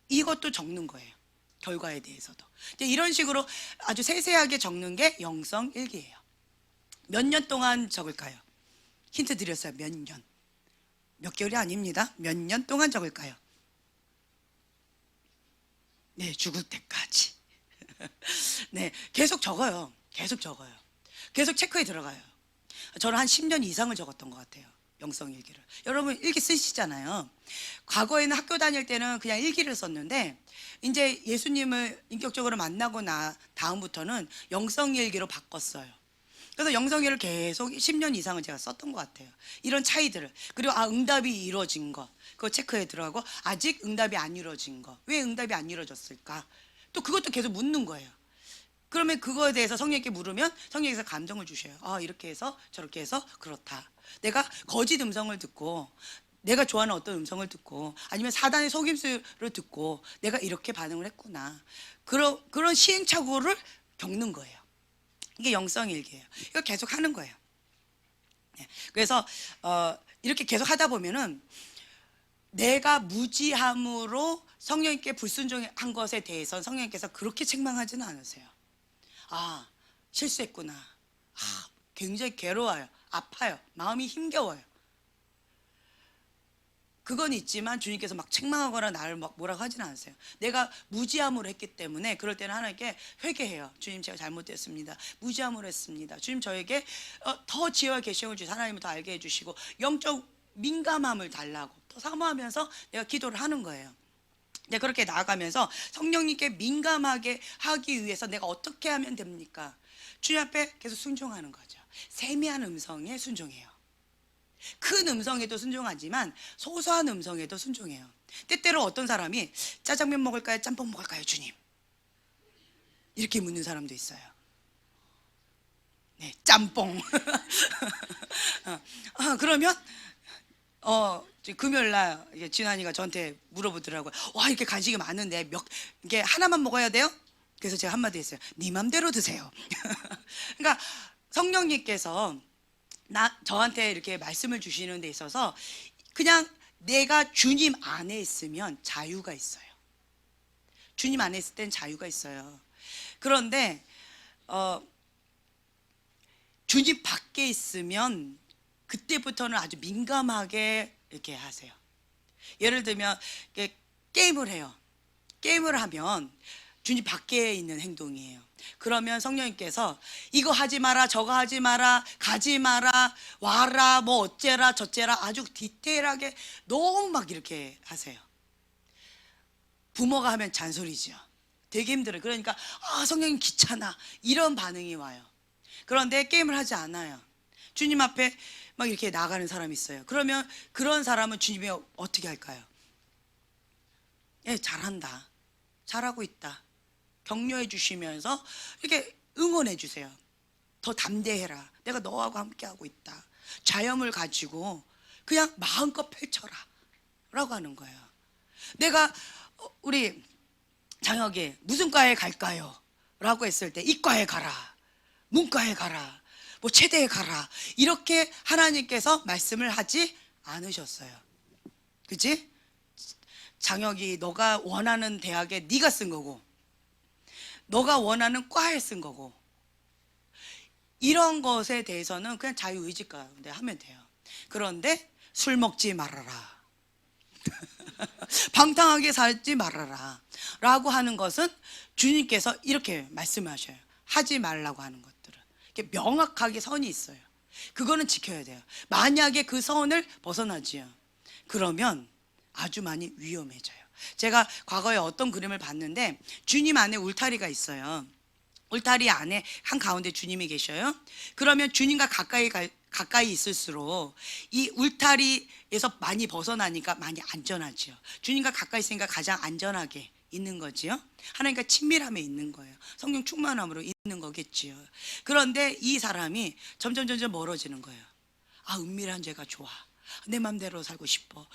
이것도 적는 거예요. 결과에 대해서도 이제 이런 식으로 아주 세세하게 적는 게 영성일기예요. 몇 년 동안 적을까요? 힌트 드렸어요. 몇 년. 몇 개월이 아닙니다. 몇 년 동안 적을까요? 네, 죽을 때까지. 네, 계속 적어요. 계속 적어요. 계속 체크에 들어가요. 저는 한 10년 이상을 적었던 것 같아요. 영성일기를. 여러분 일기 쓰시잖아요. 과거에는 학교 다닐 때는 그냥 일기를 썼는데 이제 예수님을 인격적으로 만나고 다음부터는 영성일기로 바꿨어요. 그래서 영성일을 계속 10년 이상을 제가 썼던 것 같아요. 이런 차이들을. 그리고 응답이 이루어진 거 그거 체크에 들어가고, 아직 응답이 안 이루어진 거, 왜 응답이 안 이루어졌을까, 또 그것도 계속 묻는 거예요. 그러면 그거에 대해서 성령님께 물으면 성령께서 감정을 주셔요. 이렇게 해서 저렇게 해서 그렇다. 내가 거짓 음성을 듣고, 내가 좋아하는 어떤 음성을 듣고, 아니면 사단의 속임수를 듣고 내가 이렇게 반응을 했구나. 그런 시행착오를 겪는 거예요. 이게 영성일기예요. 이거 계속 하는 거예요. 네. 그래서 이렇게 계속 하다 보면은 내가 무지함으로 성령님께 불순종한 것에 대해서 성령님께서 그렇게 책망하지는 않으세요. 실수했구나. 굉장히 괴로워요. 아파요. 마음이 힘겨워요. 그건 있지만 주님께서 막 책망하거나 나를 막 뭐라고 하지는 않으세요. 내가 무지함으로 했기 때문에 그럴 때는 하나님께 회개해요. 주님, 제가 잘못됐습니다. 무지함으로 했습니다. 주님, 저에게 더 지혜와 계시형을 주셔서 하나님을 더 알게 해주시고 영적 민감함을 달라고 더 사모하면서 내가 기도를 하는 거예요. 네, 그렇게 나아가면서 성령님께 민감하게 하기 위해서 내가 어떻게 하면 됩니까? 주님 앞에 계속 순종하는 거죠. 세미한 음성에 순종해요. 큰 음성에도 순종하지만 소소한 음성에도 순종해요. 때때로 어떤 사람이 짜장면 먹을까요? 짬뽕 먹을까요? 주님, 이렇게 묻는 사람도 있어요. 네, 짬뽕. 그러면 금요일날 진환이가 저한테 물어보더라고요. 와, 이렇게 간식이 많은데 이게 하나만 먹어야 돼요? 그래서 제가 한마디 했어요. 네 맘대로 드세요. 그러니까 성령님께서 저한테 이렇게 말씀을 주시는 데 있어서 그냥 내가 주님 안에 있으면 자유가 있어요. 주님 안에 있을 땐 자유가 있어요. 그런데 주님 밖에 있으면 그때부터는 아주 민감하게 이렇게 하세요. 예를 들면 게임을 해요. 게임을 하면 주님 밖에 있는 행동이에요. 그러면 성령님께서 이거 하지 마라, 저거 하지 마라, 가지 마라, 와라, 뭐 어째라 저째라 아주 디테일하게 너무 막 이렇게 하세요. 부모가 하면 잔소리죠. 되게 힘들어요. 그러니까 성령님 귀찮아, 이런 반응이 와요. 그런데 게임을 하지 않아요. 주님 앞에 막 이렇게 나가는 사람이 있어요. 그러면 그런 사람은 주님이 어떻게 할까요? 예, 잘한다, 잘하고 있다, 격려해 주시면서 이렇게 응원해 주세요. 더 담대해라, 내가 너하고 함께하고 있다, 자염을 가지고 그냥 마음껏 펼쳐라 라고 하는 거예요. 내가 우리 장혁이 무슨 과에 갈까요? 라고 했을 때 이과에 가라, 문과에 가라, 뭐 체대에 가라, 이렇게 하나님께서 말씀을 하지 않으셨어요. 그치? 장혁이 너가 원하는 대학에 네가 쓴 거고 너가 원하는 과에 쓴 거고, 이런 것에 대해서는 그냥 자유의지 가운데 하면 돼요. 그런데 술 먹지 말아라, 방탕하게 살지 말아라 라고 하는 것은 주님께서 이렇게 말씀하셔요. 하지 말라고 하는 것들은 이렇게 명확하게 선이 있어요. 그거는 지켜야 돼요. 만약에 그 선을 벗어나지요, 그러면 아주 많이 위험해져요. 제가 과거에 어떤 그림을 봤는데 주님 안에 울타리가 있어요. 울타리 안에 한가운데 주님이 계셔요. 그러면 주님과 가까이 있을수록 이 울타리에서 많이 벗어나니까 많이 안전하지요. 주님과 가까이 있으니까 가장 안전하게 있는 거지요. 하나님과 친밀함에 있는 거예요. 성령 충만함으로 있는 거겠지요. 그런데 이 사람이 점점 멀어지는 거예요. 은밀한 죄가 좋아, 내 맘대로 살고 싶어,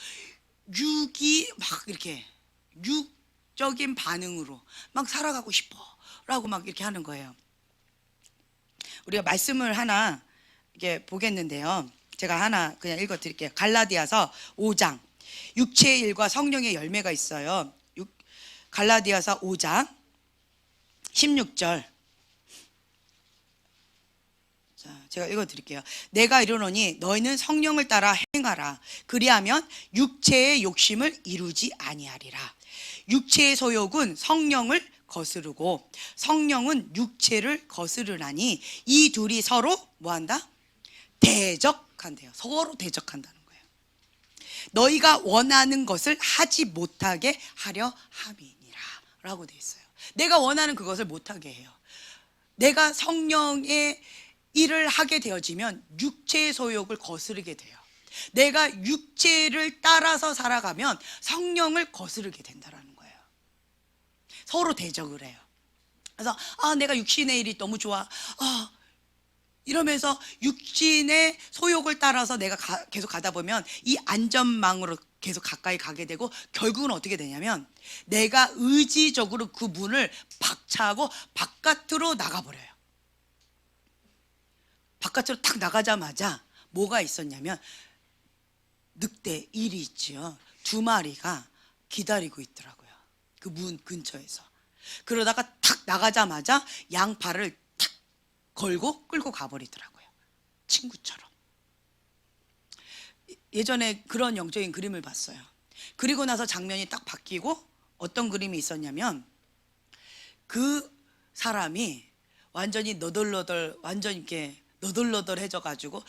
육이 막 이렇게 육적인 반응으로 막 살아가고 싶어 라고 막 이렇게 하는 거예요. 우리가 말씀을 하나 이렇게 보겠는데요, 제가 하나 그냥 읽어 드릴게요. 갈라디아서 5장, 육체의 일과 성령의 열매가 있어요. 갈라디아서 5장 16절. 자, 제가 읽어 드릴게요. 내가 이르노니 너희는 성령을 따라 행하라. 그리하면 육체의 욕심을 이루지 아니하리라. 육체의 소욕은 성령을 거스르고 성령은 육체를 거스르나니 이 둘이 서로 뭐한다? 대적한대요. 서로 대적한다는 거예요. 너희가 원하는 것을 하지 못하게 하려 함이니라 라고 되어 있어요. 내가 원하는 그것을 못하게 해요. 내가 성령의 일을 하게 되어지면 육체의 소욕을 거스르게 돼요. 내가 육체를 따라서 살아가면 성령을 거스르게 된다라는 거예요. 서로 대적을 해요. 그래서 내가 육신의 일이 너무 좋아, 이러면서 육신의 소욕을 따라서 내가 계속 가다 보면 이 안전망으로 계속 가까이 가게 되고, 결국은 어떻게 되냐면 내가 의지적으로 그 문을 박차하고 바깥으로 나가버려요. 바깥으로 딱 나가자마자 뭐가 있었냐면 늑대 1이 있지요. 2마리가 기다리고 있더라고요, 그 문 근처에서. 그러다가 탁 나가자마자 양팔을 탁 걸고 끌고 가버리더라고요, 친구처럼. 예전에 그런 영적인 그림을 봤어요. 그리고 나서 장면이 딱 바뀌고 어떤 그림이 있었냐면 그 사람이 완전히 완전 이렇게 너덜너덜해져 가지고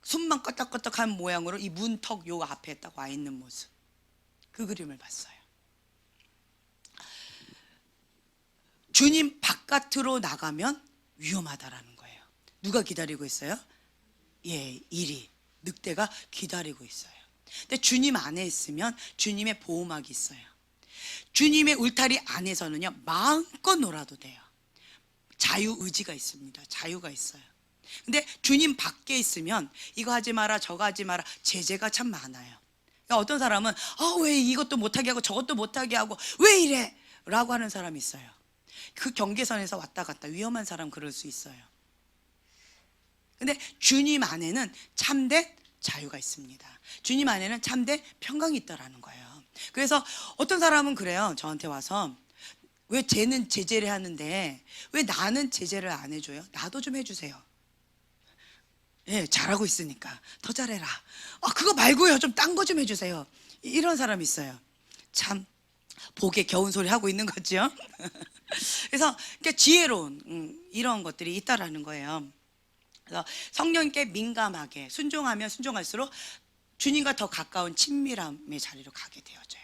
숨만 껐덕껐덕한 모양으로 이 문턱 요 앞에 딱 와 있는 모습, 그 그림을 봤어요. 주님 바깥으로 나가면 위험하다라는 거예요. 누가 기다리고 있어요? 예, 일이, 늑대가 기다리고 있어요. 근데 주님 안에 있으면 주님의 보호막이 있어요. 주님의 울타리 안에서는요, 마음껏 놀아도 돼요. 자유의지가 있습니다. 자유가 있어요. 근데 주님 밖에 있으면 이거 하지 마라, 저거 하지 마라, 제재가 참 많아요. 그러니까 어떤 사람은 왜 이것도 못하게 하고 저것도 못하게 하고 왜 이래? 라고 하는 사람이 있어요. 그 경계선에서 왔다 갔다 위험한 사람 그럴 수 있어요. 근데 주님 안에는 참된 자유가 있습니다. 주님 안에는 참된 평강이 있다라는 거예요. 그래서 어떤 사람은 그래요. 저한테 와서 왜 쟤는 제재를 하는데 왜 나는 제재를 안 해줘요? 나도 좀 해주세요. 예, 잘하고 있으니까 더 잘해라. 그거 말고요, 좀 딴 거 좀 해주세요. 이런 사람이 있어요. 참 복에 겨운 소리 하고 있는 거죠. 그래서 그러니까 지혜로운 이런 것들이 있다라는 거예요. 그래서 성령께 민감하게 순종하면 순종할수록 주님과 더 가까운 친밀함의 자리로 가게 되어져요.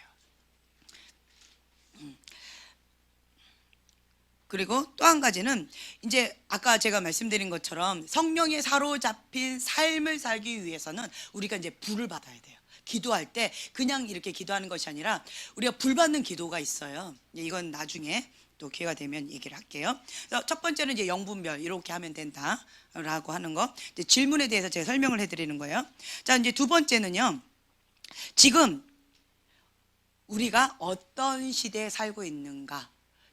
그리고 또 한 가지는 이제 아까 제가 말씀드린 것처럼 성령에 사로잡힌 삶을 살기 위해서는 우리가 이제 불을 받아야 돼요. 기도할 때 그냥 이렇게 기도하는 것이 아니라 우리가 불 받는 기도가 있어요. 이건 나중에 또 기회가 되면 얘기를 할게요. 그래서 첫 번째는 이제 영분별 이렇게 하면 된다라고 하는 거. 이제 질문에 대해서 제가 설명을 해드리는 거예요. 자, 이제 두 번째는요. 지금 우리가 어떤 시대에 살고 있는가?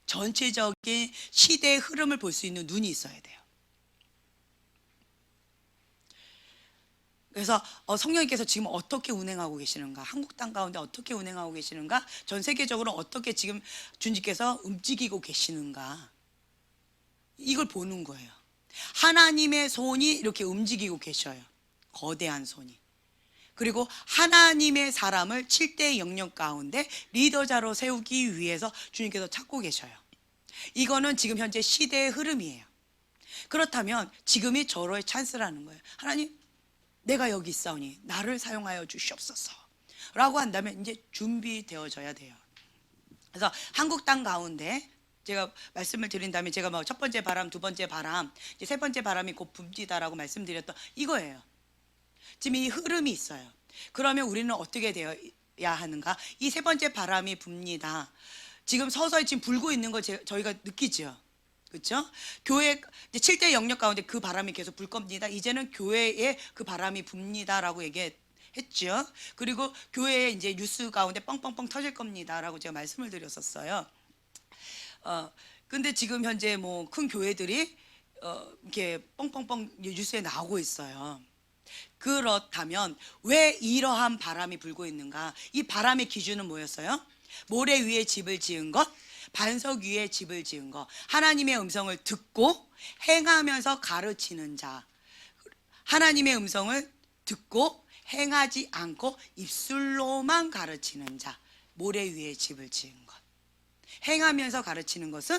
전체적인 시대의 흐름을 볼 수 있는 눈이 있어야 돼요. 그래서 성령님께서 지금 어떻게 운행하고 계시는가, 한국 땅 가운데 어떻게 운행하고 계시는가, 전 세계적으로 어떻게 지금 주님께서 움직이고 계시는가, 이걸 보는 거예요. 하나님의 손이 이렇게 움직이고 계셔요. 거대한 손이. 그리고 하나님의 사람을 7대의 영역 가운데 리더자로 세우기 위해서 주님께서 찾고 계셔요. 이거는 지금 현재 시대의 흐름이에요. 그렇다면 지금이 절호의 찬스라는 거예요. 하나님, 내가 여기 있사오니 나를 사용하여 주시옵소서 라고 한다면 이제 준비되어져야 돼요. 그래서 한국 땅 가운데 제가 말씀을 드린다면 제가 뭐 첫 번째 바람, 두 번째 바람, 이제 세 번째 바람이 곧 붑니다라고 말씀드렸던 이거예요. 지금 이 흐름이 있어요. 그러면 우리는 어떻게 되어야 하는가? 이 세 번째 바람이 붑니다. 지금 서서히 지금 불고 있는 걸 저희가 느끼죠. 그렇죠? 교회 7대 영역 가운데 그 바람이 계속 불 겁니다. 이제는 교회에 그 바람이 붑니다라고 얘기했죠. 그리고 교회에 이제 뉴스 가운데 뻥뻥뻥 터질 겁니다라고 제가 말씀을 드렸었어요. 근데 지금 현재 뭐 큰 교회들이 이렇게 뻥뻥뻥 뉴스에 나오고 있어요. 그렇다면 왜 이러한 바람이 불고 있는가? 이 바람의 기준은 뭐였어요? 모래 위에 집을 지은 것, 반석 위에 집을 지은 것, 하나님의 음성을 듣고 행하면서 가르치는 자, 하나님의 음성을 듣고 행하지 않고 입술로만 가르치는 자, 모래 위에 집을 지은 것. 행하면서 가르치는 것은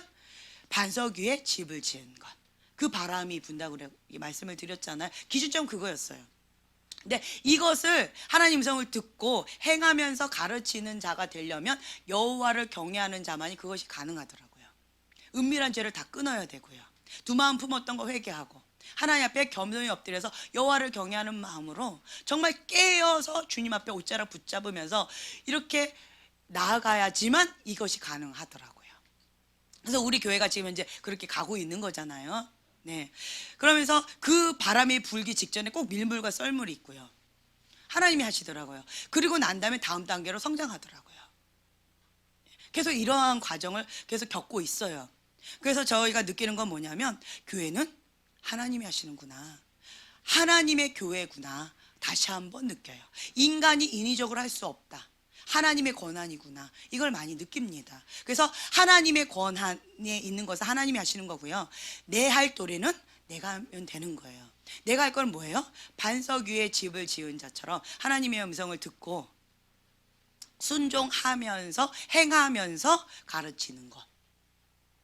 반석 위에 집을 지은 것. 그 바람이 분다고 말씀을 드렸잖아요. 기준점 그거였어요. 근데 이것을 하나님 음성을 듣고 행하면서 가르치는 자가 되려면 여호와를 경외하는 자만이 그것이 가능하더라고요. 은밀한 죄를 다 끊어야 되고요. 두 마음 품었던 거 회개하고 하나님 앞에 겸손히 엎드려서 여호와를 경외하는 마음으로 정말 깨어서 주님 앞에 옷자락 붙잡으면서 이렇게 나아가야지만 이것이 가능하더라고요. 그래서 우리 교회가 지금 이제 그렇게 가고 있는 거잖아요. 네. 그러면서 그 바람이 불기 직전에 꼭 밀물과 썰물이 있고요. 하나님이 하시더라고요. 그리고 난 다음에 다음 단계로 성장하더라고요. 계속 이러한 과정을 계속 겪고 있어요. 그래서 저희가 느끼는 건 뭐냐면 교회는 하나님이 하시는구나. 하나님의 교회구나. 다시 한번 느껴요. 인간이 인위적으로 할 수 없다. 하나님의 권한이구나. 이걸 많이 느낍니다. 그래서 하나님의 권한에 있는 것은 하나님이 하시는 거고요. 내 할 도리는 내가 하면 되는 거예요. 내가 할 건 뭐예요? 반석 위에 집을 지은 자처럼 하나님의 음성을 듣고 순종하면서 행하면서 가르치는 것.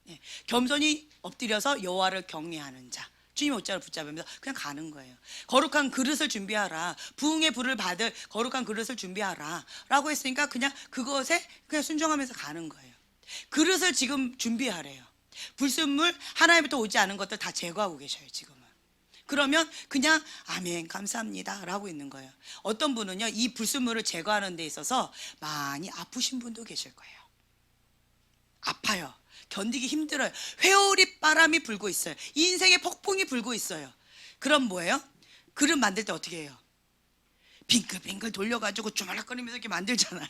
예, 겸손히 엎드려서 여호와를 경외하는 자. 주님 옷자를 붙잡으면서 그냥 가는 거예요. 거룩한 그릇을 준비하라. 부흥의 불을 받을 거룩한 그릇을 준비하라 라고 했으니까 그냥 그것에 그냥 순종하면서 가는 거예요. 그릇을 지금 준비하래요. 불순물 하나님부터 오지 않은 것들 다 제거하고 계셔요 지금은. 그러면 그냥 아멘 감사합니다 라고 있는 거예요. 어떤 분은요 이 불순물을 제거하는 데 있어서 많이 아프신 분도 계실 거예요. 아파요. 견디기 힘들어요. 회오리 바람이 불고 있어요. 인생의 폭풍이 불고 있어요. 그럼 뭐예요? 그릇 만들 때 어떻게 해요? 빙글빙글 돌려가지고 주말락거리면서 이렇게 만들잖아요.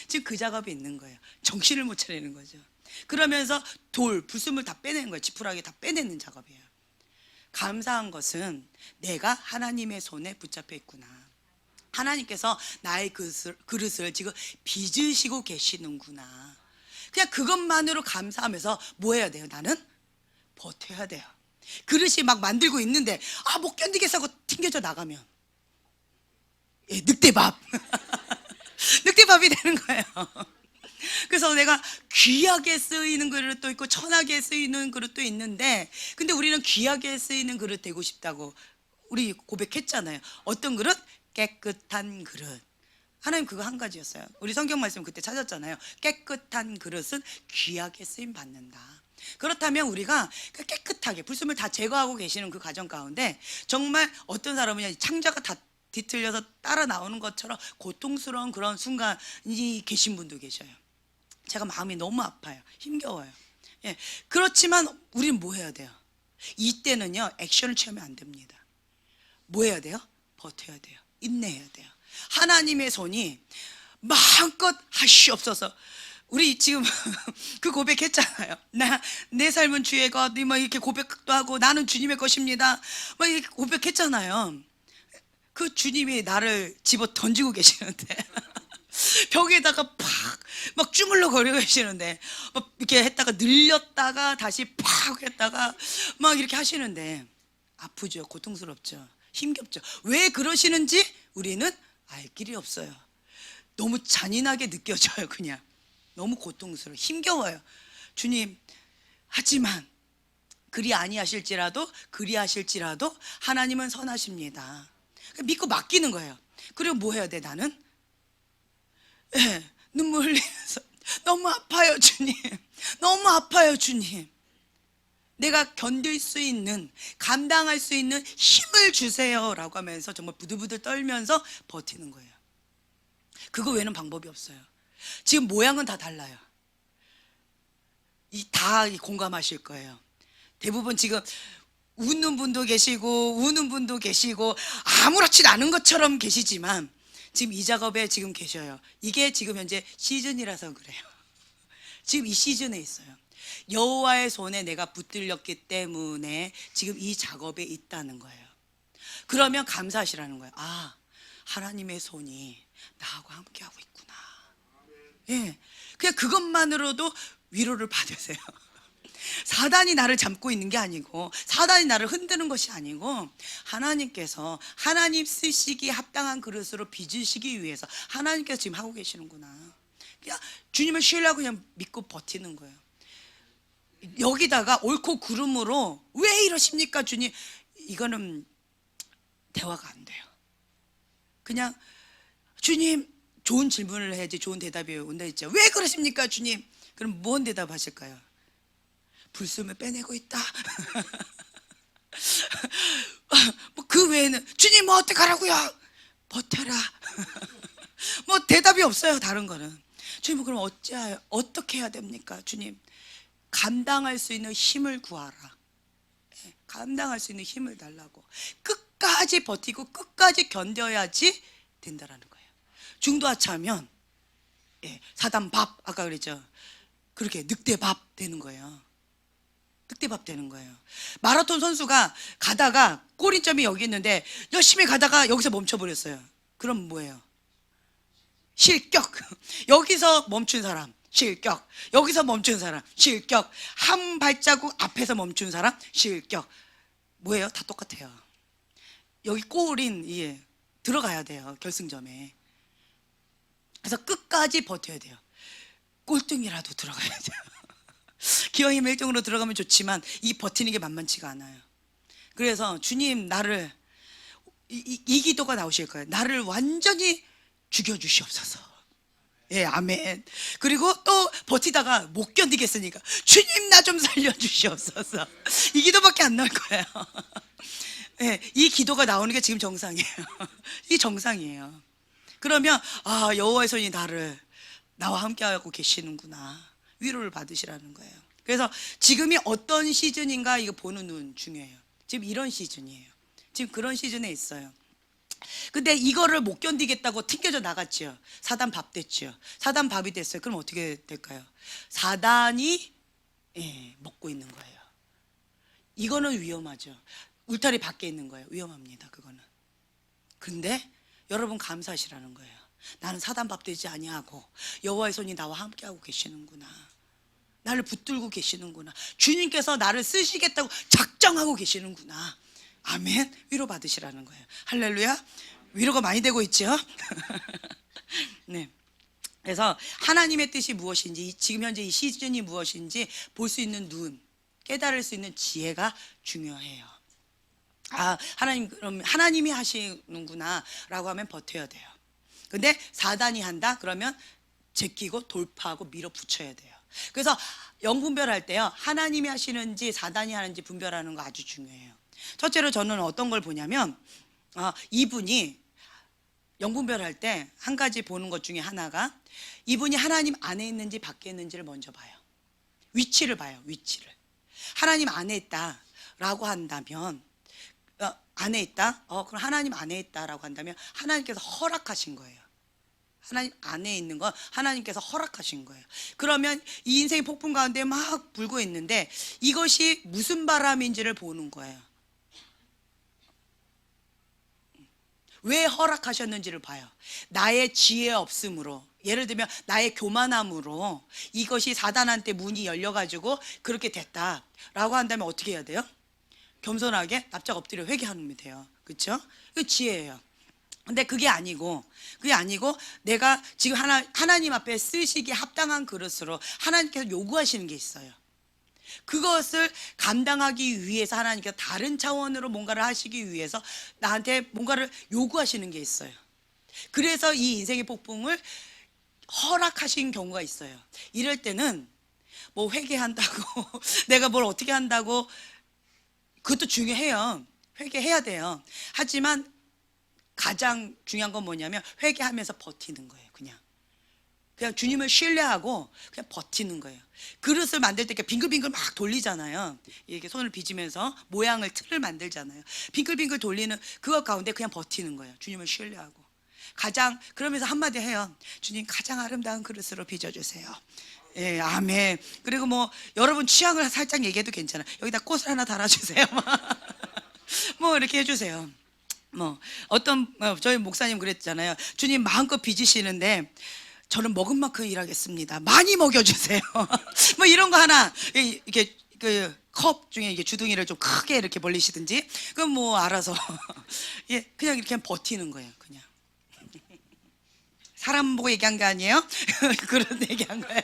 지금 그 작업이 있는 거예요. 정신을 못 차리는 거죠. 그러면서 불순물 다 빼내는 거예요. 지푸라기 다 빼내는 작업이에요. 감사한 것은 내가 하나님의 손에 붙잡혀 있구나. 하나님께서 나의 그릇을 지금 빚으시고 계시는구나. 그냥 그것만으로 감사하면서 뭐 해야 돼요? 나는 버텨야 돼요. 그릇이 막 만들고 있는데 못 견디겠어 하고 튕겨져 나가면 늑대밥 늑대밥이 되는 거예요. 그래서 내가 귀하게 쓰이는 그릇도 있고 천하게 쓰이는 그릇도 있는데 근데 우리는 귀하게 쓰이는 그릇 되고 싶다고 우리 고백했잖아요. 어떤 그릇? 깨끗한 그릇. 하나님 그거 한 가지였어요. 우리 성경 말씀 그때 찾았잖아요. 깨끗한 그릇은 귀하게 쓰임 받는다. 그렇다면 우리가 깨끗하게 불순물 다 제거하고 계시는 그 과정 가운데 정말 어떤 사람은 창자가 다 뒤틀려서 따라 나오는 것처럼 고통스러운 그런 순간이 계신 분도 계셔요. 제가 마음이 너무 아파요. 힘겨워요. 예, 그렇지만 우리는 뭐 해야 돼요? 이때는요 액션을 취하면 안 됩니다. 뭐 해야 돼요? 버텨야 돼요. 인내해야 돼요. 하나님의 손이 마음껏 하시옵소서. 우리 지금 그 고백했잖아요. 내 삶은 주의 것, 뭐 이렇게 고백도 하고 나는 주님의 것입니다. 막 이렇게 고백했잖아요. 그 주님이 나를 집어 던지고 계시는데 벽에다가 막 주물러 거리고 계시는데 막 이렇게 했다가 늘렸다가 다시 팍 했다가 막 이렇게 하시는데 아프죠. 고통스럽죠. 힘겹죠. 왜 그러시는지 우리는 알 길이 없어요. 너무 잔인하게 느껴져요. 그냥 너무 고통스러워 힘겨워요. 주님 하지만 그리하실지라도 하나님은 선하십니다. 믿고 맡기는 거예요. 그리고 뭐 해야 돼? 나는 눈물 흘리면서 너무 아파요 주님. 너무 아파요 주님. 내가 견딜 수 있는 감당할 수 있는 힘을 주세요 라고 하면서 정말 부들부들 떨면서 버티는 거예요. 그거 외에는 방법이 없어요. 지금 모양은 다 달라요. 다 공감하실 거예요. 대부분 지금 웃는 분도 계시고 우는 분도 계시고 아무렇지도 않은 것처럼 계시지만 지금 이 작업에 지금 계셔요. 이게 지금 현재 시즌이라서 그래요. 지금 이 시즌에 있어요. 여호와의 손에 내가 붙들렸기 때문에 지금 이 작업에 있다는 거예요. 그러면 감사하시라는 거예요. 하나님의 손이 나하고 함께하고 있구나. 예, 그냥 그것만으로도 위로를 받으세요. 사단이 나를 잡고 있는 게 아니고 사단이 나를 흔드는 것이 아니고 하나님께서 하나님 쓰시기에 합당한 그릇으로 빚으시기 위해서 하나님께서 지금 하고 계시는구나. 그냥 주님을 신뢰하고 그냥 믿고 버티는 거예요. 여기다가 옳고 그름으로 왜 이러십니까 주님, 이거는 대화가 안 돼요. 그냥 주님 좋은 질문을 해야지 좋은 대답이 온다 했죠. 왜 그러십니까 주님? 그럼 뭔 대답 하실까요? 불순물 빼내고 있다. 뭐 그 외에는 주님 뭐 어떡하라고요? 버텨라. 뭐 대답이 없어요. 다른 거는. 주님 그럼 어떻게 해야 됩니까 주님? 감당할 수 있는 힘을 구하라. 감당할 수 있는 힘을 달라고. 끝까지 버티고 끝까지 견뎌야지 된다라는 거예요. 중도하차하면 사단 밥 아까 그랬죠. 그렇게 늑대밥 되는 거예요. 늑대밥 되는 거예요. 마라톤 선수가 가다가 꼬리점이 여기 있는데 열심히 가다가 여기서 멈춰버렸어요. 그럼 뭐예요? 실격. 여기서 멈춘 사람 실격. 여기서 멈춘 사람 실격. 한 발자국 앞에서 멈춘 사람 실격. 뭐예요? 다 똑같아요. 여기 골인 들어가야 돼요. 결승점에. 그래서 끝까지 버텨야 돼요. 꼴등이라도 들어가야 돼요. 기왕이면 1등으로 들어가면 좋지만 이 버티는 게 만만치가 않아요. 그래서 주님, 나를 이 기도가 나오실 거예요. 나를 완전히 죽여주시옵소서. 예, 아멘. 그리고 또 버티다가 못 견디겠으니까 주님, 나 좀 살려주시옵소서. 이 기도밖에 안 나올 거예요. 예, 이 기도가 나오는 게 지금 정상이에요. 이 정상이에요. 그러면 여호와의 손이 나와 함께하고 계시는구나, 위로를 받으시라는 거예요. 그래서 지금이 어떤 시즌인가 이거 보는 눈 중요해요. 지금 이런 시즌이에요. 지금 그런 시즌에 있어요. 근데 이거를 못 견디겠다고 튕겨져 나갔지요. 사단 밥 됐지요. 사단 밥이 됐어요. 그럼 어떻게 될까요? 사단이 먹고 있는 거예요. 이거는 위험하죠. 울타리 밖에 있는 거예요. 위험합니다. 그거는. 근데 여러분 감사하시라는 거예요. 나는 사단 밥 되지 아니하고 여호와의 손이 나와 함께하고 계시는구나. 나를 붙들고 계시는구나. 주님께서 나를 쓰시겠다고 작정하고 계시는구나. 아멘. 위로 받으시라는 거예요. 할렐루야. 위로가 많이 되고 있죠. 네. 그래서 하나님의 뜻이 무엇인지, 지금 현재 이 시즌이 무엇인지 볼 수 있는 눈, 깨달을 수 있는 지혜가 중요해요. 하나님, 그럼 하나님이 하시는구나 라고 하면 버텨야 돼요. 근데 사단이 한다 그러면 제끼고 돌파하고 밀어붙여야 돼요. 그래서 영분별할 때요, 하나님이 하시는지 사단이 하는지 분별하는 거 아주 중요해요. 첫째로 저는 어떤 걸 보냐면, 이분이 영분별할 때 한 가지 보는 것 중에 하나가, 이분이 하나님 안에 있는지 밖에 있는지를 먼저 봐요. 위치를 봐요. 위치를. 하나님 안에 있다라고 한다면, 안에 있다? 그럼 하나님 안에 있다라고 한다면 하나님께서 허락하신 거예요. 하나님 안에 있는 건 하나님께서 허락하신 거예요. 그러면 이 인생의 폭풍 가운데 막 불고 있는데 이것이 무슨 바람인지를 보는 거예요. 왜 허락하셨는지를 봐요. 나의 지혜 없음으로, 예를 들면 나의 교만함으로 이것이 사단한테 문이 열려가지고 그렇게 됐다라고 한다면 어떻게 해야 돼요? 겸손하게 납작 엎드려 회개하면 돼요. 그렇죠? 그 지혜예요. 근데 그게 아니고 내가 지금 하나님 앞에 쓰시기에 합당한 그릇으로 하나님께서 요구하시는 게 있어요. 그것을 감당하기 위해서 하나님께서 다른 차원으로 뭔가를 하시기 위해서 나한테 뭔가를 요구하시는 게 있어요. 그래서 이 인생의 폭풍을 허락하신 경우가 있어요. 이럴 때는 뭐 회개한다고 내가 뭘 어떻게 한다고, 그것도 중요해요. 회개해야 돼요. 하지만 가장 중요한 건 뭐냐면 회개하면서 버티는 거예요. 그냥 주님을 신뢰하고 그냥 버티는 거예요. 그릇을 만들 때 이렇게 빙글빙글 막 돌리잖아요. 이렇게 손을 빚으면서 모양을, 틀을 만들잖아요. 빙글빙글 돌리는 그것 가운데 그냥 버티는 거예요. 주님을 신뢰하고. 그러면서 한마디 해요. 주님, 가장 아름다운 그릇으로 빚어주세요. 예, 아멘. 그리고 뭐 여러분 취향을 살짝 얘기해도 괜찮아요. 여기다 꽃을 하나 달아주세요. 뭐 이렇게 해주세요. 저희 목사님 그랬잖아요. 주님, 마음껏 빚으시는데 저는 먹은 만큼 일하겠습니다. 많이 먹여주세요. 뭐 이런 거 하나, 이렇게 그 컵 중에 이게 주둥이를 좀 크게 이렇게 벌리시든지, 그럼 뭐 알아서 그냥 이렇게 버티는 거예요. 그냥 사람 보고 얘기한 거 아니에요? 그런 얘기한 거예요.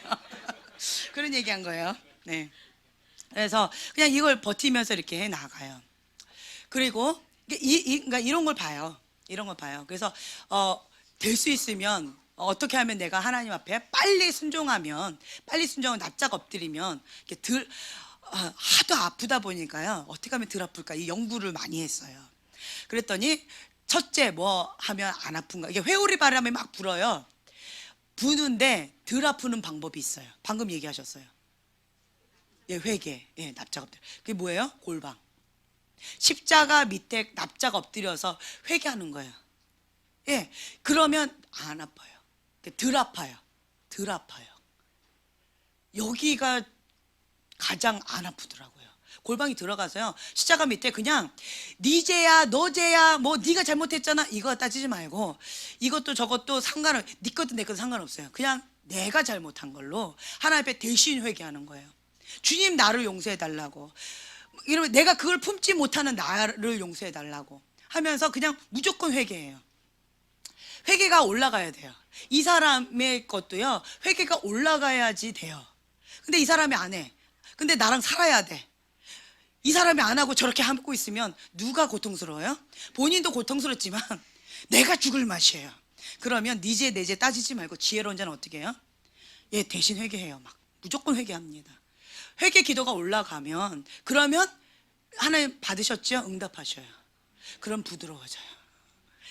그런 얘기한 거예요. 네. 그래서 그냥 이걸 버티면서 이렇게 해 나가요. 그리고 그러니까 이런 걸 봐요. 그래서 될 수 있으면 어떻게 하면 내가 하나님 앞에 빨리 순종하면, 납작 엎드리면 이렇게 하도 아프다 보니까요, 어떻게 하면 덜 아플까, 이 연구를 많이 했어요. 그랬더니 첫째, 뭐 하면 안 아픈가, 이게 회오리 바람이 막 불어요. 부는데 덜 아프는 방법이 있어요. 방금 얘기하셨어요. 회개, 납작 엎드려. 그게 뭐예요? 골방. 십자가 밑에 납작 엎드려서 회개하는 거예요. 그러면 안 아파요. 덜 아파요. 여기가 가장 안 아프더라고요. 골방이 들어가서요, 십자가 밑에 그냥 네 죄야, 너 죄야, 뭐 네가 잘못했잖아, 이거 따지지 말고, 이것도 저것도 네 것도 내 것도 상관없어요. 그냥 내가 잘못한 걸로 하나님 앞에 대신 회개하는 거예요. 주님, 나를 용서해 달라고. 이러면 내가 그걸 품지 못하는 나를 용서해 달라고. 하면서 그냥 무조건 회개해요. 회개가 올라가야 돼요. 이 사람의 것도요, 회개가 올라가야지 돼요. 근데 이 사람이 안 해. 근데 나랑 살아야 돼. 이 사람이 안 하고 저렇게 하고 있으면 누가 고통스러워요? 본인도 고통스럽지만 내가 죽을 맛이에요. 그러면 니제 내제 따지지 말고 지혜로운 자는 어떻게 해요? 얘 대신 회개해요. 막 무조건 회개합니다. 회개 기도가 올라가면, 그러면 하나님 받으셨죠? 응답하셔요. 그럼 부드러워져요.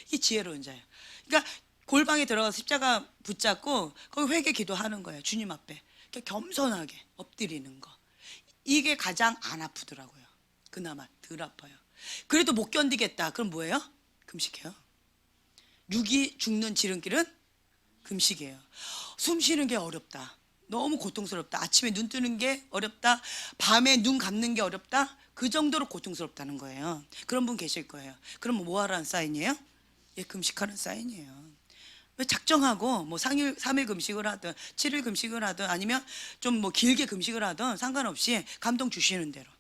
이게 지혜로운 자예요. 그러니까 골방에 들어가서 십자가 붙잡고 거기 회개 기도하는 거예요. 주님 앞에 겸손하게 엎드리는 거. 이게 가장 안 아프더라고요. 그나마 덜 아파요. 그래도 못 견디겠다. 그럼 뭐예요? 금식해요. 육이 죽는 지름길은 금식이에요. 숨 쉬는 게 어렵다. 너무 고통스럽다. 아침에 눈 뜨는 게 어렵다. 밤에 눈 감는 게 어렵다. 그 정도로 고통스럽다는 거예요. 그런 분 계실 거예요. 그럼 뭐 하라는 사인이에요? 예, 금식하는 사인이에요. 왜 작정하고 뭐 3일 금식을 하든 7일 금식을 하든 아니면 좀 뭐 길게 금식을 하든 상관없이 감동 주시는 대로,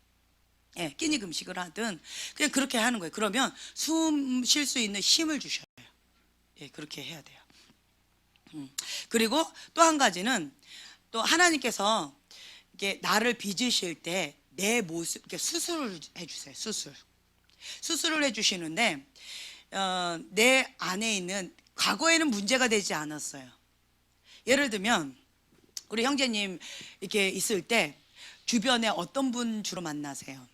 예, 끼니 금식을 하든 그냥 그렇게 하는 거예요. 그러면 숨 쉴 수 있는 힘을 주셔요. 예, 그렇게 해야 돼요. 그리고 또 한 가지는, 또 하나님께서 이게 나를 빚으실 때 내 모습, 이렇게 수술을 해주세요. 수술을 해주시는데, 내 안에 있는, 과거에는 문제가 되지 않았어요. 예를 들면 우리 형제님 이렇게 있을 때 주변에 어떤 분 주로 만나세요?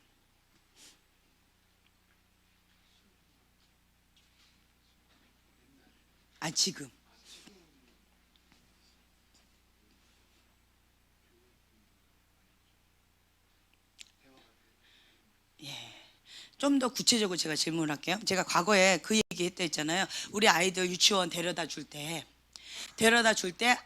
아, 지금. 좀 더 구체적으로 제가 질문을 할게요. 제가 과거에 그 얘기 했다 했잖아요. 우리 아이들 유치원 데려다 줄 때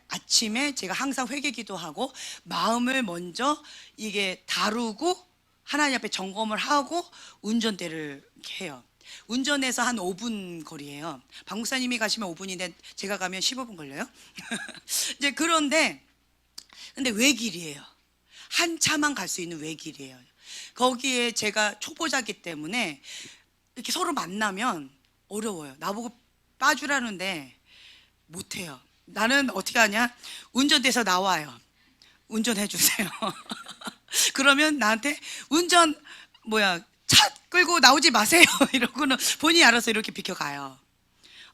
아침에 제가 항상 회개 기도하고 마음을 먼저 이게 다루고 하나님 앞에 점검을 하고 운전대를 이렇게 해요. 운전해서 한 5분 거리예요. 박 목사님이 가시면 5분인데 제가 가면 15분 걸려요. 이제 그런데 근데 외길이에요. 한차만 갈 수 있는 외길이에요. 거기에 제가 초보자기 때문에 이렇게 서로 만나면 어려워요. 나보고 빠주라는데 못해요. 나는 어떻게 하냐? 운전대에서 나와요. 운전해 주세요. 그러면 나한테 차 끌고 나오지 마세요. 이러고는 본인이 알아서 이렇게 비켜가요.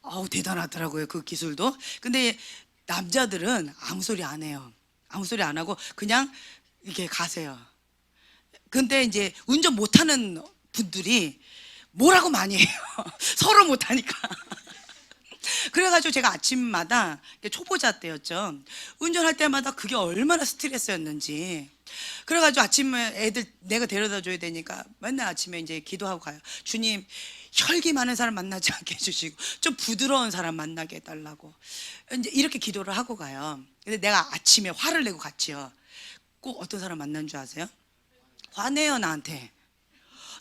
어우, 대단하더라고요, 그 기술도. 근데 남자들은 아무 소리 안 해요. 아무 소리 안 하고 그냥 이렇게 가세요. 근데 이제 운전 못하는 분들이 뭐라고 많이 해요. 서로 못하니까. 그래가지고 제가 아침마다, 초보자 때였죠, 운전할 때마다 그게 얼마나 스트레스였는지. 그래가지고 아침에 애들 내가 데려다 줘야 되니까 맨날 아침에 이제 기도하고 가요. 주님, 혈기 많은 사람 만나지 않게 해주시고 좀 부드러운 사람 만나게 해달라고 이제 이렇게 기도를 하고 가요. 근데 내가 아침에 화를 내고 갔지요. 꼭 어떤 사람 만난 줄 아세요? 화내요, 나한테.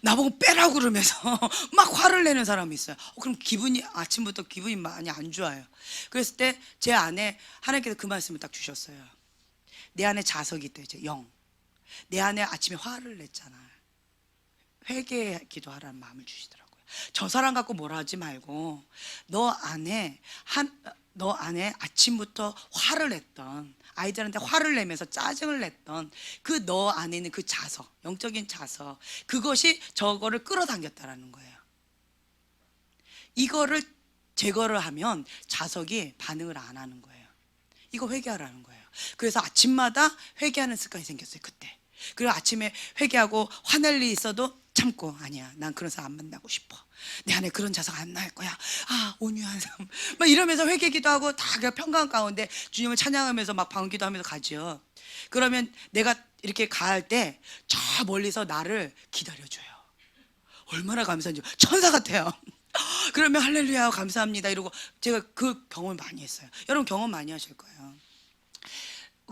나보고 빼라고 그러면서 막 화를 내는 사람이 있어요. 그럼 아침부터 기분이 많이 안 좋아요. 그랬을 때 제 안에 하나님께서 그 말씀을 딱 주셨어요. 내 안에 자석이 있다, 이제 영. 내 안에 아침에 화를 냈잖아. 회개 기도하라는 마음을 주시더라고요. 저 사람 갖고 뭐라 하지 말고 너 안에 아침부터 화를 냈던, 아이들한테 화를 내면서 짜증을 냈던 그 너 안에 있는 그 자석, 영적인 자석, 그것이 저거를 끌어당겼다라는 거예요. 이거를 제거를 하면 자석이 반응을 안 하는 거예요. 이거 회개하라는 거예요. 그래서 아침마다 회개하는 습관이 생겼어요, 그때. 그리고 아침에 회개하고 화낼 일이 있어도 참고, 아니야, 난 그런 사람 안 만나고 싶어. 내 안에 그런 자석 안 날 거야. 아, 온유한 사람. 막 이러면서 회개기도 하고 다 그냥 평강 가운데 주님을 찬양하면서 막 방기도 하면서 가죠. 그러면 내가 이렇게 갈 때 저 멀리서 나를 기다려줘요. 얼마나 감사한지. 천사 같아요. 그러면 할렐루야 감사합니다 이러고, 제가 그 경험을 많이 했어요. 여러분 경험 많이 하실 거예요.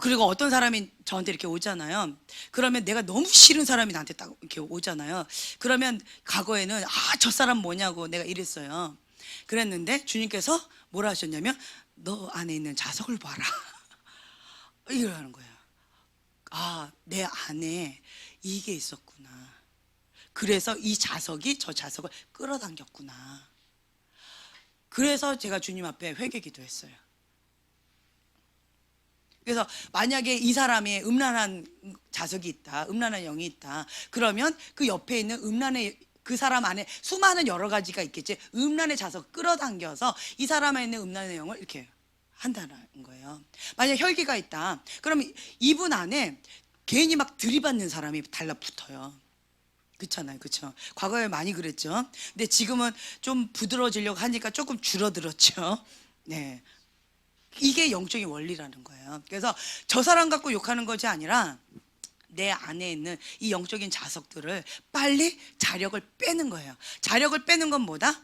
그리고 어떤 사람이 저한테 이렇게 오잖아요. 그러면 내가 너무 싫은 사람이 나한테 딱 이렇게 오잖아요. 그러면 과거에는 저 사람 뭐냐고 내가 이랬어요. 그랬는데 주님께서 뭐라 하셨냐면 너 안에 있는 자석을 봐라. 이러는 거예요. 내 안에 이게 있었구나. 그래서 이 자석이 저 자석을 끌어당겼구나. 그래서 제가 주님 앞에 회개 기도했어요. 그래서 만약에 이 사람의 음란한 자석이 있다, 음란한 영이 있다, 그러면 그 옆에 있는 음란의 그 사람 안에 수많은 여러 가지가 있겠지. 음란의 자석 끌어당겨서 이 사람 안에 있는 음란의 영을 이렇게 한다는 거예요. 만약 혈기가 있다, 그러면 이분 안에 괜히 막 들이받는 사람이 달라붙어요. 그렇잖아요, 그렇죠? 과거에 많이 그랬죠. 근데 지금은 좀 부드러워지려고 하니까 조금 줄어들었죠. 네, 이게 영적인 원리라는 거예요. 그래서 저 사람 갖고 욕하는 것이 아니라 내 안에 있는 이 영적인 자석들을 빨리 자력을 빼는 거예요. 자력을 빼는 건 뭐다?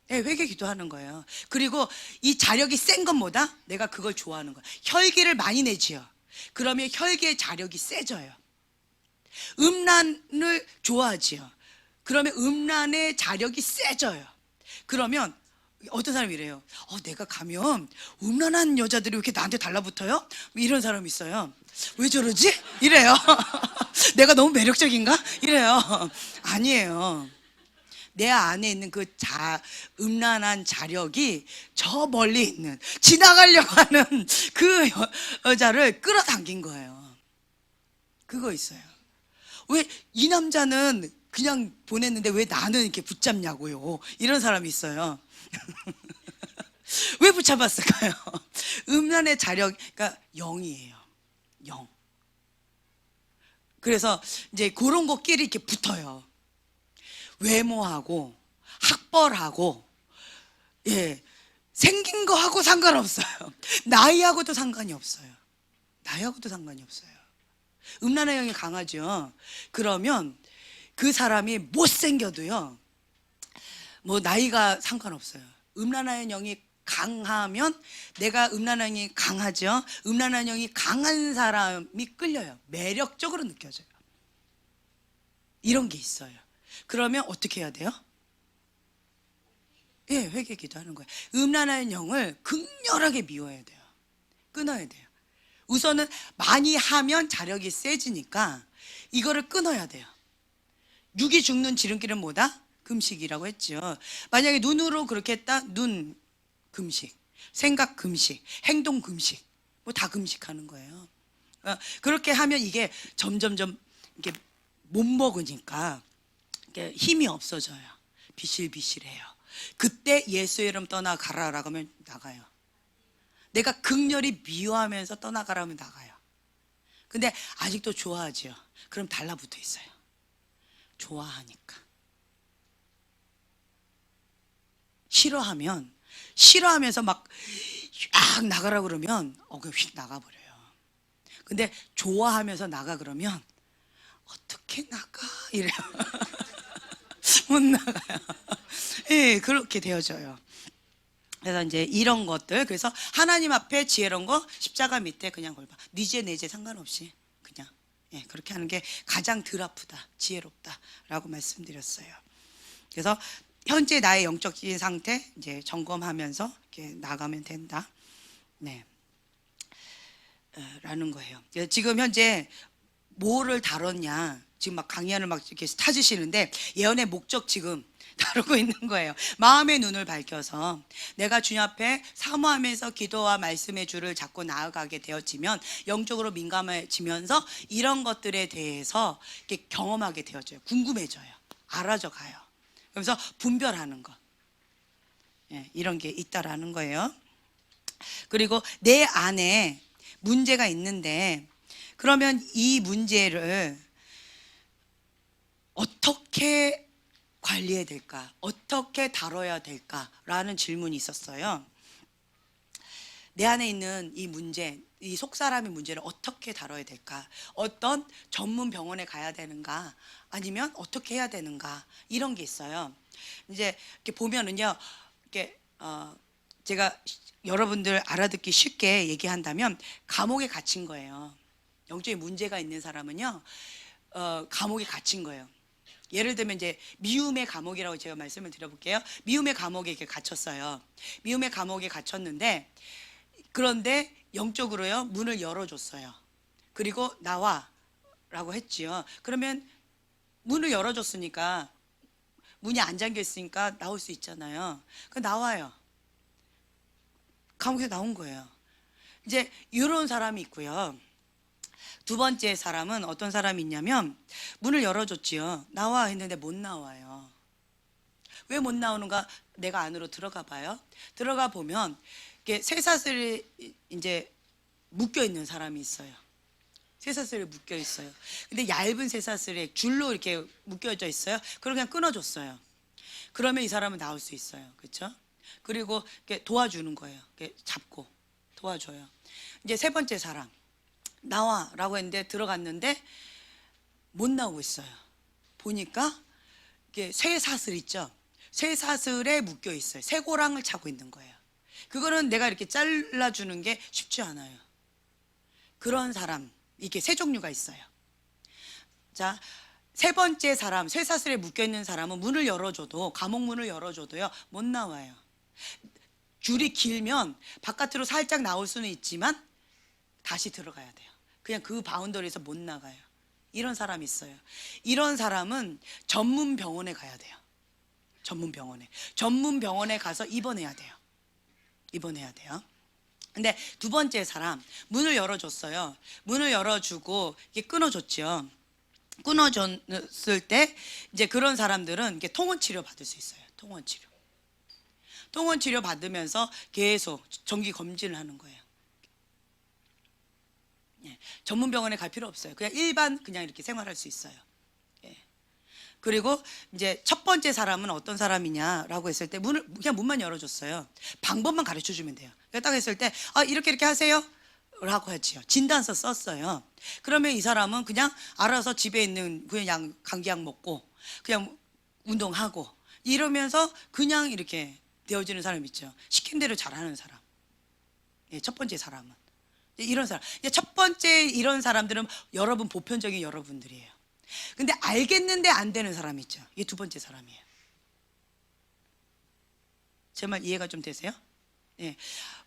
네, 회개 기도하는 거예요. 그리고 이 자력이 센 건 뭐다? 내가 그걸 좋아하는 거예요. 혈기를 많이 내지요. 그러면 혈기의 자력이 세져요. 음란을 좋아하지요. 그러면 음란의 자력이 세져요. 그러면 어떤 사람이 이래요. 내가 가면 음란한 여자들이 왜 이렇게 나한테 달라붙어요? 이런 사람이 있어요. 왜 저러지? 이래요. 내가 너무 매력적인가? 이래요. 아니에요. 내 안에 있는 그 음란한 자력이 저 멀리 있는 지나가려고 하는 그 여자를 끌어당긴 거예요. 그거 있어요. 왜 이 남자는 그냥 보냈는데 왜 나는 이렇게 붙잡냐고요. 이런 사람이 있어요. 왜 붙잡았을까요? 음란의 자력, 그러니까 영이에요. 영. 그래서 이제 그런 것끼리 이렇게 붙어요. 외모하고 학벌하고, 예, 생긴 거하고 상관없어요. 나이하고도 상관이 없어요. 나이하고도 상관이 없어요. 음란의 영이 강하죠. 그러면 그 사람이 못생겨도요, 뭐 나이가 상관없어요. 음란한 영이 강하면 내가 음란한 영이 강하죠. 음란한 영이 강한 사람이 끌려요. 매력적으로 느껴져요. 이런 게 있어요. 그러면 어떻게 해야 돼요? 예, 회개 기도하는 거예요. 음란한 영을 극렬하게 미워야 돼요. 끊어야 돼요. 우선은 많이 하면 자력이 세지니까 이거를 끊어야 돼요. 육이 죽는 지름길은 뭐다? 금식이라고 했죠. 만약에 눈으로 그렇게 했다? 눈 금식, 생각 금식, 행동 금식, 뭐 다 금식하는 거예요. 그렇게 하면 이게 점점점 이게 못 먹으니까 이게 힘이 없어져요. 비실비실해요. 그때 예수의 이름 떠나가라라고 하면 나가요. 내가 극렬히 미워하면서 떠나가라 하면 나가요. 근데 아직도 좋아하죠. 그럼 달라붙어 있어요. 좋아하니까. 싫어하면서 막 나가라 그러면 그냥 휙 나가버려요. 근데 좋아하면서 나가 그러면 어떻게 나가? 이래요. 못 나가요. 예, 그렇게 되어져요. 그래서 이제 이런 것들, 그래서 하나님 앞에 지혜로운 거 십자가 밑에 그냥 걸봐. 네 죄 내 죄 상관없이 그냥, 예, 그렇게 하는 게 가장 덜 아프다, 지혜롭다라고 말씀드렸어요. 그래서 현재 나의 영적인 상태 이제 점검하면서 이렇게 나가면 된다. 네. 라는 거예요. 지금 현재 뭐를 다뤘냐, 지금 막 강의안을 막 이렇게 타주시는데 예언의 목적 지금 다루고 있는 거예요. 마음의 눈을 밝혀서 내가 주님 앞에 사모하면서 기도와 말씀의 줄을 잡고 나아가게 되어지면 영적으로 민감해지면서 이런 것들에 대해서 이렇게 경험하게 되어져요. 궁금해져요. 알아져 가요. 그러면서 분별하는 것, 예, 이런 게 있다라는 거예요. 그리고 내 안에 문제가 있는데 그러면 이 문제를 어떻게 관리해야 될까? 어떻게 다뤄야 될까라는 질문이 있었어요. 내 안에 있는 이 문제, 이 속사람의 문제를 어떻게 다뤄야 될까? 어떤 전문 병원에 가야 되는가? 아니면 어떻게 해야 되는가? 이런 게 있어요. 이제 이렇게 보면은요, 이렇게 제가 여러분들 알아듣기 쉽게 얘기한다면 감옥에 갇힌 거예요. 영적인 문제가 있는 사람은요, 감옥에 갇힌 거예요. 예를 들면 이제 미움의 감옥이라고 제가 말씀을 드려볼게요. 미움의 감옥에 이렇게 갇혔어요. 미움의 감옥에 갇혔는데 그런데 영적으로요 문을 열어줬어요. 그리고 나와라고 했지요. 그러면 문을 열어줬으니까 문이 안 잠겨 있으니까 나올 수 있잖아요. 그 나와요. 감옥에서 나온 거예요. 이제 이런 사람이 있고요. 두 번째 사람은 어떤 사람이 있냐면 문을 열어줬지요. 나와 했는데 못 나와요. 왜 못 나오는가? 내가 안으로 들어가 봐요. 들어가 보면 이게 쇠사슬이 이제 묶여 있는 사람이 있어요. 쇠사슬에 묶여 있어요. 근데 얇은 쇠사슬에 줄로 이렇게 묶여져 있어요. 그걸 그냥 끊어줬어요. 그러면 이 사람은 나올 수 있어요. 그렇죠? 그리고 이렇게 도와주는 거예요. 이렇게 잡고 도와줘요. 이제 세 번째 사람 나와라고 했는데 들어갔는데 못 나오고 있어요. 보니까 이게 쇠사슬 있죠. 쇠사슬에 묶여 있어요. 쇠고랑을 차고 있는 거예요. 그거는 내가 이렇게 잘라주는 게 쉽지 않아요. 그런 사람 이게 세 종류가 있어요. 자, 세 번째 사람 쇠사슬에 묶여 있는 사람은 문을 열어줘도 감옥 문을 열어줘도요 못 나와요. 줄이 길면 바깥으로 살짝 나올 수는 있지만 다시 들어가야 돼요. 그냥 그 바운더리에서 못 나가요. 이런 사람이 있어요. 이런 사람은 전문 병원에 가야 돼요. 전문 병원에 가서 입원해야 돼요. 입원해야 돼요. 근데 두 번째 사람 문을 열어줬어요. 문을 열어주고 이게 끊어줬죠. 끊어줬을 때 이제 그런 사람들은 이게 통원 치료 받을 수 있어요. 통원 치료 받으면서 계속 정기 검진을 하는 거예요. 예, 전문 병원에 갈 필요 없어요. 그냥 일반 그냥 이렇게 생활할 수 있어요. 예. 그리고 이제 첫 번째 사람은 어떤 사람이냐라고 했을 때 그냥 문만 열어줬어요. 방법만 가르쳐 주면 돼요. 딱 했을 때 이렇게 하세요 라고 했지요. 진단서 썼어요. 그러면 이 사람은 그냥 알아서 집에 있는 그냥 감기약 먹고 그냥 운동하고 이러면서 그냥 이렇게 되어지는 사람 있죠. 시킨 대로 잘하는 사람. 예, 첫 번째 사람은 이런 사람. 첫 번째 이런 사람들은 여러분 보편적인 여러분들이에요. 근데 알겠는데 안 되는 사람이 있죠. 이게 두 번째 사람이에요. 제 말 이해가 좀 되세요? 예.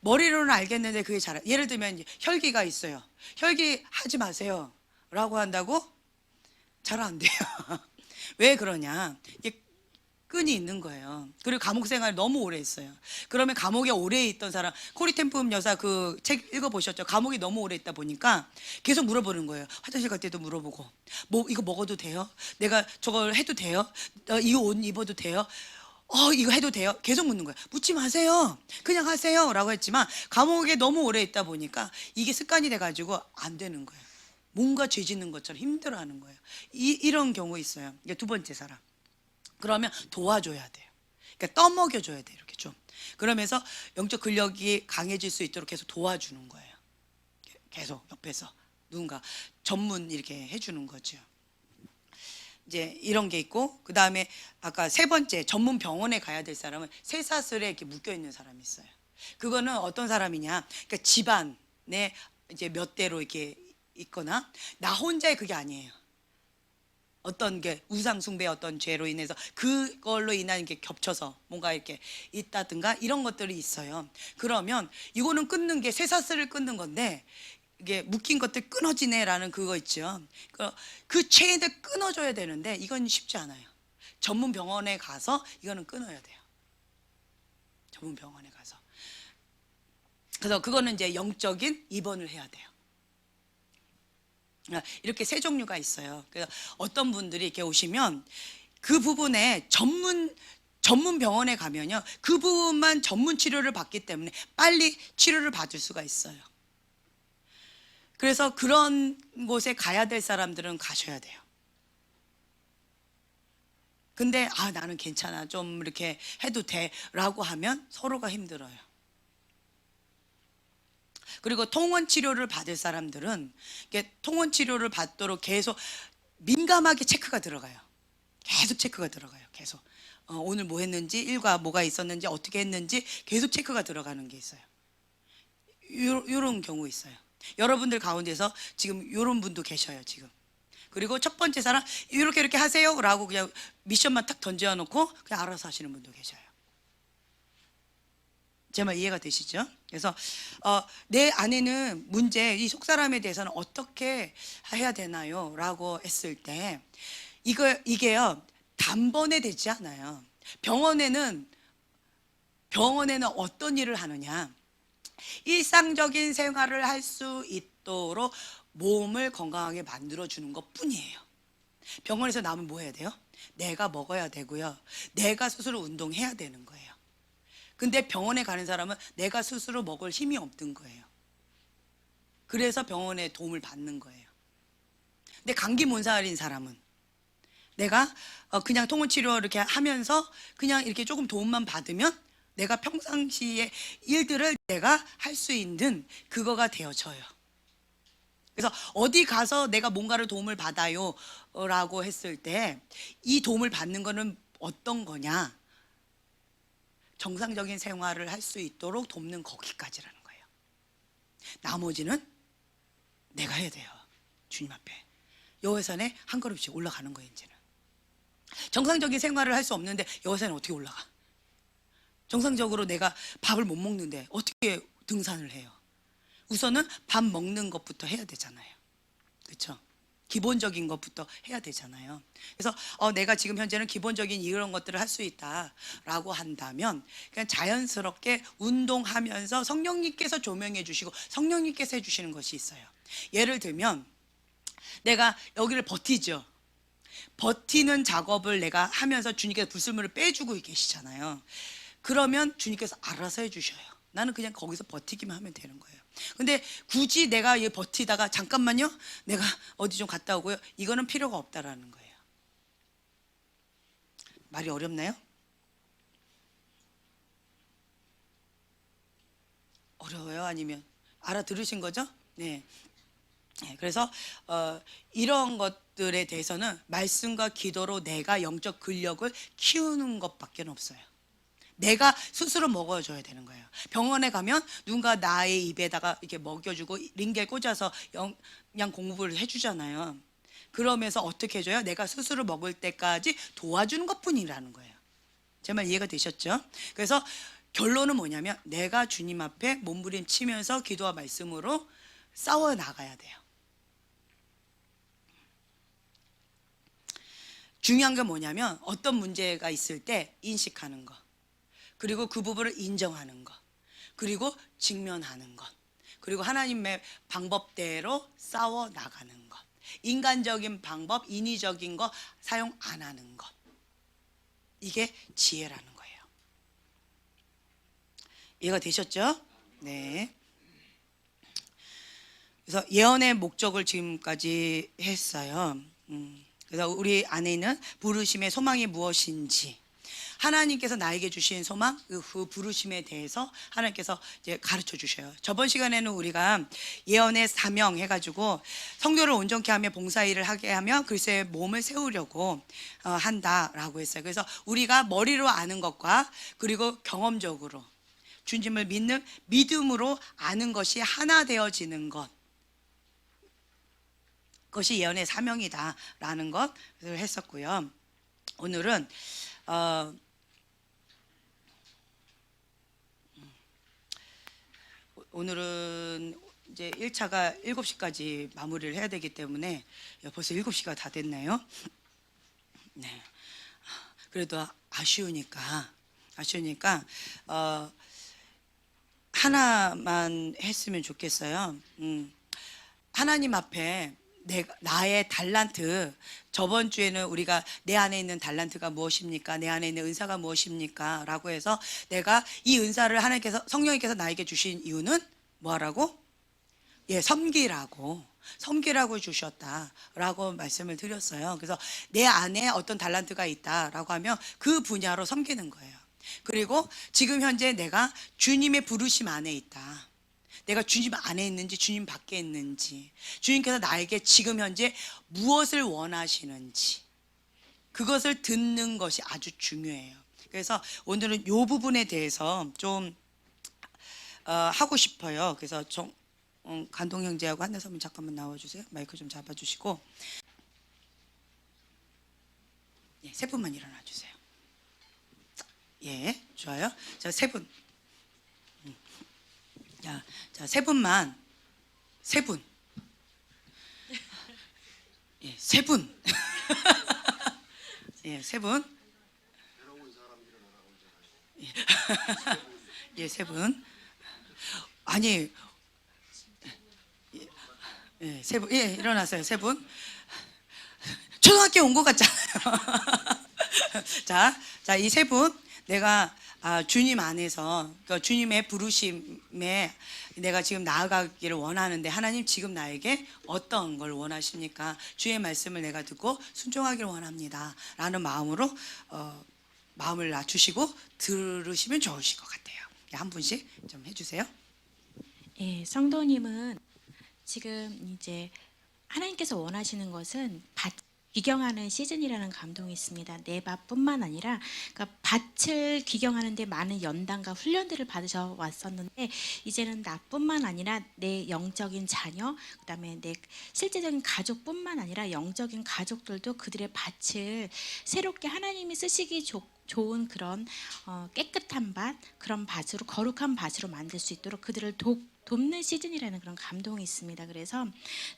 머리로는 알겠는데 그게 잘, 예를 들면 이제 혈기가 있어요. 혈기 하지 마세요 라고 한다고 잘 안 돼요. 왜 그러냐? 이게 끈이 있는 거예요. 그리고 감옥 생활을 너무 오래 했어요. 그러면 감옥에 오래 있던 사람, 코리 텐품 여사 그 책 읽어보셨죠? 감옥에 너무 오래 있다 보니까 계속 물어보는 거예요. 화장실 갈 때도 물어보고, 뭐 이거 먹어도 돼요? 내가 저걸 해도 돼요? 이 옷 입어도 돼요? 이거 해도 돼요? 계속 묻는 거예요. 묻지 마세요. 그냥 하세요. 라고 했지만 감옥에 너무 오래 있다 보니까 이게 습관이 돼가지고 안 되는 거예요. 뭔가 죄 짓는 것처럼 힘들어하는 거예요. 이런 경우 있어요. 이게 두 번째 사람. 그러면 도와줘야 돼요. 그러니까 떠먹여줘야 돼요. 이렇게 좀. 그러면서 영적 근력이 강해질 수 있도록 계속 도와주는 거예요. 계속 옆에서 누군가 전문 이렇게 해주는 거죠. 이제 이런 게 있고, 그 다음에 아까 세 번째 전문 병원에 가야 될 사람은 쇠사슬에 이렇게 묶여 있는 사람이 있어요. 그거는 어떤 사람이냐? 그러니까 집안에 이제 몇 대로 이렇게 있거나 나 혼자의 그게 아니에요. 어떤 게 우상숭배의 어떤 죄로 인해서 그걸로 인한 게 겹쳐서 뭔가 이렇게 있다든가 이런 것들이 있어요. 그러면 이거는 끊는 게 쇠사슬을 끊는 건데 이게 묶인 것들 끊어지네라는 그거 있죠. 그 체인을 끊어줘야 되는데 이건 쉽지 않아요. 전문 병원에 가서 이거는 끊어야 돼요. 전문 병원에 가서. 그래서 그거는 이제 영적인 입원을 해야 돼요. 이렇게 세 종류가 있어요. 그래서 어떤 분들이 이렇게 오시면 그 부분에 전문 병원에 가면요, 그 부분만 전문 치료를 받기 때문에 빨리 치료를 받을 수가 있어요. 그래서 그런 곳에 가야 될 사람들은 가셔야 돼요. 근데 나는 괜찮아, 좀 이렇게 해도 돼라고 하면 서로가 힘들어요. 그리고 통원 치료를 받을 사람들은 통원 치료를 받도록 계속 민감하게 체크가 들어가요. 계속 체크가 들어가요. 계속 오늘 뭐 했는지, 일과 뭐가 있었는지, 어떻게 했는지 계속 체크가 들어가는 게 있어요. 이런 경우 있어요. 여러분들 가운데서 지금 이런 분도 계셔요. 지금. 그리고 첫 번째 사람 이렇게 하세요 라고 그냥 미션만 탁 던져놓고 그냥 알아서 하시는 분도 계셔요. 제 말 이해가 되시죠? 그래서 내 안에는 문제, 이 속사람에 대해서는 어떻게 해야 되나요? 라고 했을 때 이게요 단번에 되지 않아요. 병원에는 어떤 일을 하느냐, 일상적인 생활을 할 수 있도록 몸을 건강하게 만들어 주는 것 뿐이에요. 병원에서 나오면 뭐 해야 돼요? 내가 먹어야 되고요, 내가 스스로 운동해야 되는 거예요. 근데 병원에 가는 사람은 내가 스스로 먹을 힘이 없는 거예요. 그래서 병원의 도움을 받는 거예요. 근데 감기 몸살인 사람은 내가 그냥 통원치료 이렇게 하면서 그냥 이렇게 조금 도움만 받으면 내가 평상시의 일들을 내가 할 수 있는 그거가 되어져요. 그래서 어디 가서 내가 뭔가를 도움을 받아요 라고 했을 때 이 도움을 받는 거는 어떤 거냐, 정상적인 생활을 할 수 있도록 돕는 거기까지라는 거예요. 나머지는 내가 해야 돼요. 주님 앞에 여호와산에 한 걸음씩 올라가는 거예요. 이제는 정상적인 생활을 할 수 없는데 여호와산에 어떻게 올라가? 정상적으로 내가 밥을 못 먹는데 어떻게 등산을 해요? 우선은 밥 먹는 것부터 해야 되잖아요. 그렇죠? 기본적인 것부터 해야 되잖아요. 그래서 내가 지금 현재는 기본적인 이런 것들을 할 수 있다라고 한다면 그냥 자연스럽게 운동하면서 성령님께서 조명해 주시고 성령님께서 해주시는 것이 있어요. 예를 들면 내가 여기를 버티죠. 버티는 작업을 내가 하면서 주님께서 불순물을 빼주고 계시잖아요. 그러면 주님께서 알아서 해주셔요. 나는 그냥 거기서 버티기만 하면 되는 거예요. 근데 굳이 내가 버티다가 잠깐만요, 내가 어디 좀 갔다 오고요, 이거는 필요가 없다라는 거예요. 말이 어렵나요? 어려워요? 아니면 알아들으신 거죠? 네. 그래서 이런 것들에 대해서는 말씀과 기도로 내가 영적 근력을 키우는 것밖에 없어요. 내가 스스로 먹어줘야 되는 거예요. 병원에 가면 누군가 나의 입에다가 이렇게 먹여주고 링겔 꽂아서 영양 공급을 해주잖아요. 그러면서 어떻게 해줘요? 내가 스스로 먹을 때까지 도와주는 것뿐이라는 거예요. 제 말 이해가 되셨죠? 그래서 결론은 뭐냐면 내가 주님 앞에 몸부림치면서 기도와 말씀으로 싸워 나가야 돼요. 중요한 게 뭐냐면 어떤 문제가 있을 때 인식하는 거, 그리고 그 부분을 인정하는 것, 그리고 직면하는 것, 그리고 하나님의 방법대로 싸워 나가는 것, 인간적인 방법, 인위적인 거 사용 안 하는 것, 이게 지혜라는 거예요. 이해가 되셨죠? 네. 그래서 예언의 목적을 지금까지 했어요. 그래서 우리 안에 있는 부르심의 소망이 무엇인지, 하나님께서 나에게 주신 소망, 그 부르심에 대해서 하나님께서 이제 가르쳐 주셔요. 저번 시간에는 우리가 예언의 사명 해가지고 성도를 온전케 하며 봉사일을 하게 하며 그리스도의 몸을 세우려고 한다라고 했어요. 그래서 우리가 머리로 아는 것과 그리고 경험적으로 주님을 믿는 믿음으로 아는 것이 하나 되어지는 것, 그것이 예언의 사명이다라는 것을 했었고요. 오늘은 이제 1차가 7시까지 마무리를 해야 되기 때문에 벌써 7시가 다 됐네요. 네. 그래도 아쉬우니까 하나만 했으면 좋겠어요. 하나님 앞에 나의 달란트, 저번 주에는 우리가 내 안에 있는 달란트가 무엇입니까? 내 안에 있는 은사가 무엇입니까? 라고 해서 내가 이 은사를 하나님께서, 성령님께서 나에게 주신 이유는 뭐하라고? 섬기라고 주셨다라고 말씀을 드렸어요. 그래서 내 안에 어떤 달란트가 있다라고 하면 그 분야로 섬기는 거예요. 그리고 지금 현재 내가 주님의 부르심 안에 있다. 내가 주님 안에 있는지 주님 밖에 있는지, 주님께서 나에게 지금 현재 무엇을 원하시는지 그것을 듣는 것이 아주 중요해요. 그래서 오늘은 이 부분에 대해서 좀 하고 싶어요. 그래서 간동 형제하고 한나선님 잠깐만 나와주세요. 마이크 좀 잡아주시고, 세 분만 일어나 주세요. 예, 좋아요. 자, 세 분. 자, 세 분만, 세 분. 예, 세 분. 예, 세 분. 예, 세 분. 아니, 예, 세 분. 예, 일어나세요. 세 분. 초등학교 온 것 같잖아요. 자, 이 세 분 내가 주님 안에서 그 주님의 부르심에 내가 지금 나아가기를 원하는데 하나님 지금 나에게 어떤 걸 원하십니까? 주의 말씀을 내가 듣고 순종하기를 원합니다. 라는 마음으로 마음을 낮추시고 들으시면 좋으실 것 같아요. 한 분씩 좀 해주세요. 예, 성도님은 지금 이제 하나님께서 원하시는 것은 밭 귀경하는 시즌이라는 감동이 있습니다. 내 밭뿐만 아니라 그러니까 밭을 귀경하는데 많은 연단과 훈련들을 받으셔 왔었는데 이제는 나뿐만 아니라 내 영적인 자녀, 그다음에 내 실제적인 가족뿐만 아니라 영적인 가족들도 그들의 밭을 새롭게 하나님이 쓰시기 좋은 그런 깨끗한 밭, 그런 밭으로 거룩한 밭으로 만들 수 있도록 그들을 돕는 시즌이라는 그런 감동이 있습니다. 그래서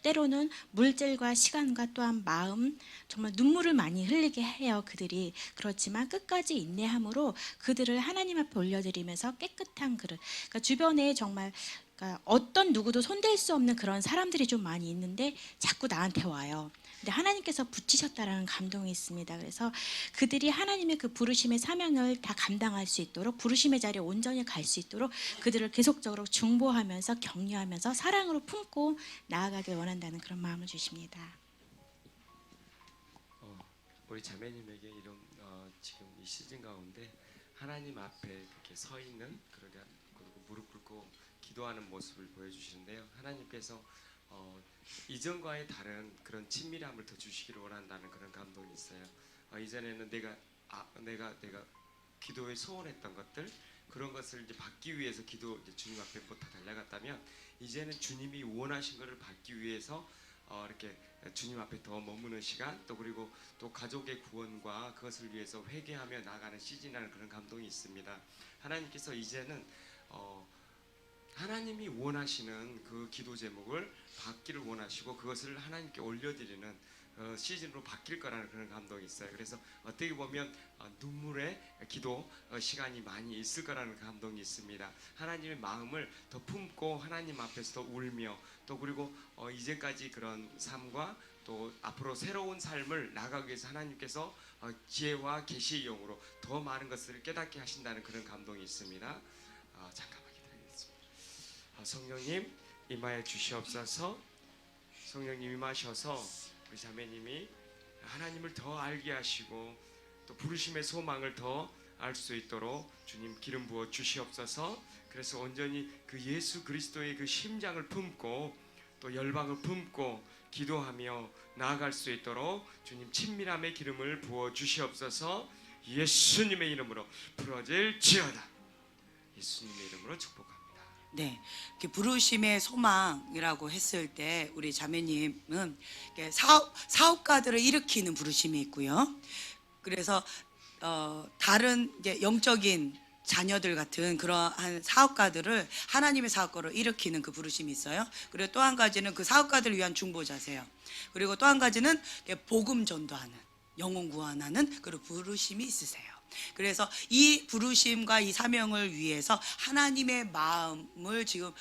때로는 물질과 시간과 또한 마음, 정말 눈물을 많이 흘리게 해요. 그들이. 그렇지만 끝까지 인내함으로 그들을 하나님 앞에 올려드리면서 깨끗한 그릇, 그러니까 주변에 정말 그러니까 어떤 누구도 손댈 수 없는 그런 사람들이 좀 많이 있는데 자꾸 나한테 와요. 근데 하나님께서 붙이셨다라는 감동이 있습니다. 그래서 그들이 하나님의 그 부르심의 사명을 다 감당할 수 있도록 부르심의 자리에 온전히 갈 수 있도록 그들을 계속적으로 중보하면서 격려하면서 사랑으로 품고 나아가길 원한다는 그런 마음을 주십니다. 우리 자매님에게 이런 지금 이 시즌 가운데 하나님 앞에 이렇게 서 있는 그리고 무릎 꿇고 기도하는 모습을 보여주시는데요. 하나님께서 이전과의 다른 그런 친밀함을 더 주시기를 원한다는 그런 감동이 있어요. 이전에는 내가 기도에 소원했던 것들 그런 것을 이제 받기 위해서 이제 주님 앞에 부터 달려갔다면 이제는 주님이 원하신 것을 받기 위해서 이렇게 주님 앞에 더 머무는 시간 또 그리고 또 가족의 구원과 그것을 위해서 회개하며 나가는 시즌이라는 그런 감동이 있습니다. 하나님께서 이제는 하나님이 원하시는 그 기도 제목을 받기를 원하시고 그것을 하나님께 올려드리는 시즌으로 바뀔 거라는 그런 감동이 있어요. 그래서 어떻게 보면 눈물의 기도 시간이 많이 있을 거라는 감동이 있습니다. 하나님의 마음을 더 품고 하나님 앞에서 더 울며 또 그리고 이제까지 그런 삶과 또 앞으로 새로운 삶을 나가기 위해서 하나님께서 지혜와 계시의 영으로 더 많은 것을 깨닫게 하신다는 그런 감동이 있습니다. 잠깐만 기다리겠습니다. 성령님 임하여 주시옵소서. 성령님 임하셔서 우리 자매님이 하나님을 더 알게 하시고 또 부르심의 소망을 더 알 수 있도록 주님 기름 부어 주시옵소서. 그래서 온전히 그 예수 그리스도의 그 심장을 품고 또 열방을 품고 기도하며 나아갈 수 있도록 주님 친밀함의 기름을 부어 주시옵소서. 예수님의 이름으로 부러질지어다. 예수님의 이름으로 축복합니다. 네, 부르심의 소망이라고 했을 때 우리 자매님은 사업가들을 일으키는 부르심이 있고요. 그래서 다른 이제 영적인 자녀들 같은 그러한 사업가들을 하나님의 사업가로 일으키는 그 부르심이 있어요. 그리고 또 한 가지는 그 사업가들을 위한 중보자세요. 그리고 또 한 가지는 복음 전도하는, 영혼 구원하는 그런 부르심이 있으세요. 그래서 이 부르심과 이 사명을 위해서 하나님의 마음을 지금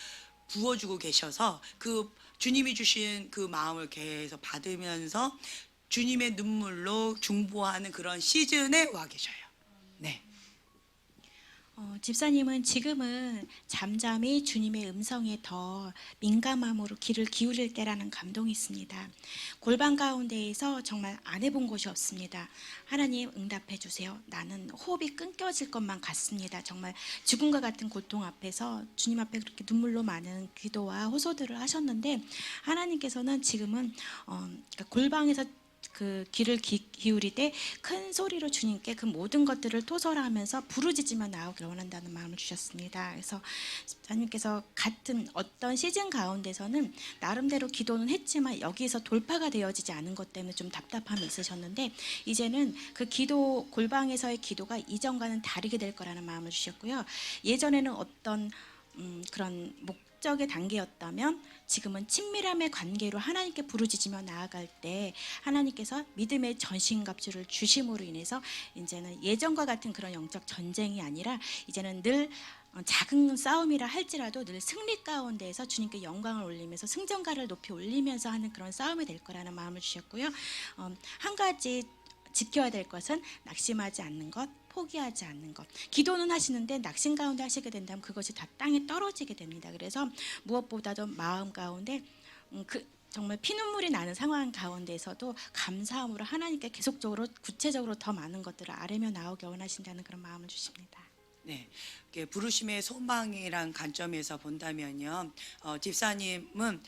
부어주고 계셔서 그 주님이 주신 그 마음을 계속 받으면서 주님의 눈물로 중보하는 그런 시즌에 와 계셔요. 네. 집사님은 지금은 잠잠히 주님의 음성에 더 민감함으로 귀를 기울일 때라는 감동이 있습니다. 골방 가운데에서 정말 안 해본 것이 없습니다. 하나님 응답해 주세요. 나는 호흡이 끊겨질 것만 같습니다. 정말 죽음과 같은 고통 앞에서 주님 앞에 그렇게 눈물로 많은 기도와 호소들을 하셨는데 하나님께서는 지금은 그러니까 골방에서 그 귀를 기울일 때 큰 소리로 주님께 그 모든 것들을 토설하면서 부르짖으며 나오기를 원한다는 마음을 주셨습니다. 그래서 집사님께서 같은 어떤 시즌 가운데서는 나름대로 기도는 했지만 여기에서 돌파가 되어지지 않은 것 때문에 좀 답답함이 있으셨는데 이제는 그 기도 골방에서의 기도가 이전과는 다르게 될 거라는 마음을 주셨고요. 예전에는 어떤 그런 시작적의 단계였다면 지금은 친밀함의 관계로 하나님께 부르짖으며 나아갈 때 하나님께서 믿음의 전신갑주를 주심으로 인해서 이제는 예전과 같은 그런 영적 전쟁이 아니라 이제는 늘 작은 싸움이라 할지라도 늘 승리 가운데에서 주님께 영광을 올리면서 승전가를 높이 올리면서 하는 그런 싸움이 될 거라는 마음을 주셨고요. 한 가지 지켜야 될 것은 낙심하지 않는 것, 포기하지 않는 것. 기도는 하시는데 낙심 가운데 하시게 된다면 그것이 다 땅에 떨어지게 됩니다. 그래서 무엇보다도 마음 가운데 정말 피눈물이 나는 상황 가운데에서도 감사함으로 하나님께 계속적으로 구체적으로 더 많은 것들을 아뢰며 나오기 원하신다는 그런 마음을 주십니다. 네, 이렇게 부르심의 소망이란 관점에서 본다면요, 집사님은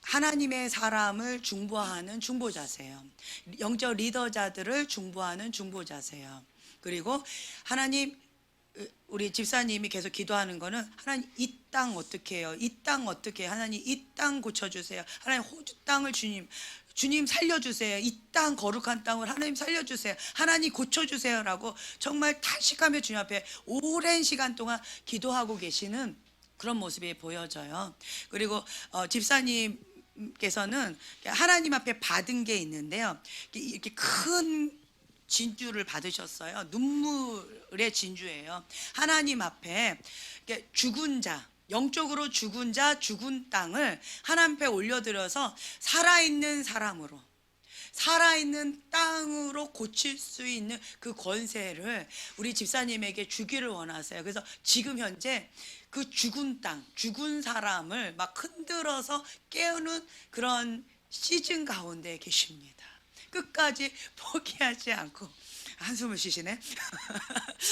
하나님의 사람을 중보하는 중보자세요. 영적 리더자들을 중보하는 중보자세요. 그리고 하나님, 우리 집사님이 계속 기도하는 거는 하나님 이 땅 어떻게 해요? 이 땅 어떻게 해요? 하나님 이 땅 고쳐주세요. 하나님 호주 땅을 주님 살려주세요. 이 땅 거룩한 땅을 하나님 살려주세요. 하나님 고쳐주세요라고 정말 탄식하며 주님 앞에 오랜 시간 동안 기도하고 계시는 그런 모습이 보여져요. 그리고 집사님께서는 하나님 앞에 받은 게 있는데요. 이렇게 큰 진주를 받으셨어요. 눈물의 진주예요. 하나님 앞에 죽은 자, 영적으로 죽은 자, 죽은 땅을 하나님 앞에 올려드려서 살아있는 사람으로, 살아있는 땅으로 고칠 수 있는 그 권세를 우리 집사님에게 주기를 원하세요. 그래서 지금 현재 그 죽은 땅, 죽은 사람을 막 흔들어서 깨우는 그런 시즌 가운데 계십니다. 끝까지 포기하지 않고, 한숨을 쉬시네.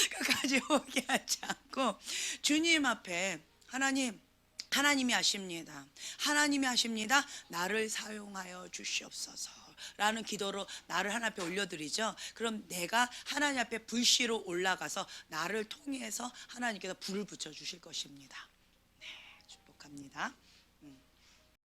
끝까지 포기하지 않고 주님 앞에 하나님이 하십니다. 하나님이 하십니다. 나를 사용하여 주시옵소서 라는 기도로 나를 하나님 앞에 올려드리죠. 그럼 내가 하나님 앞에 불씨로 올라가서 나를 통해서 하나님께서 불을 붙여주실 것입니다. 네, 축복합니다.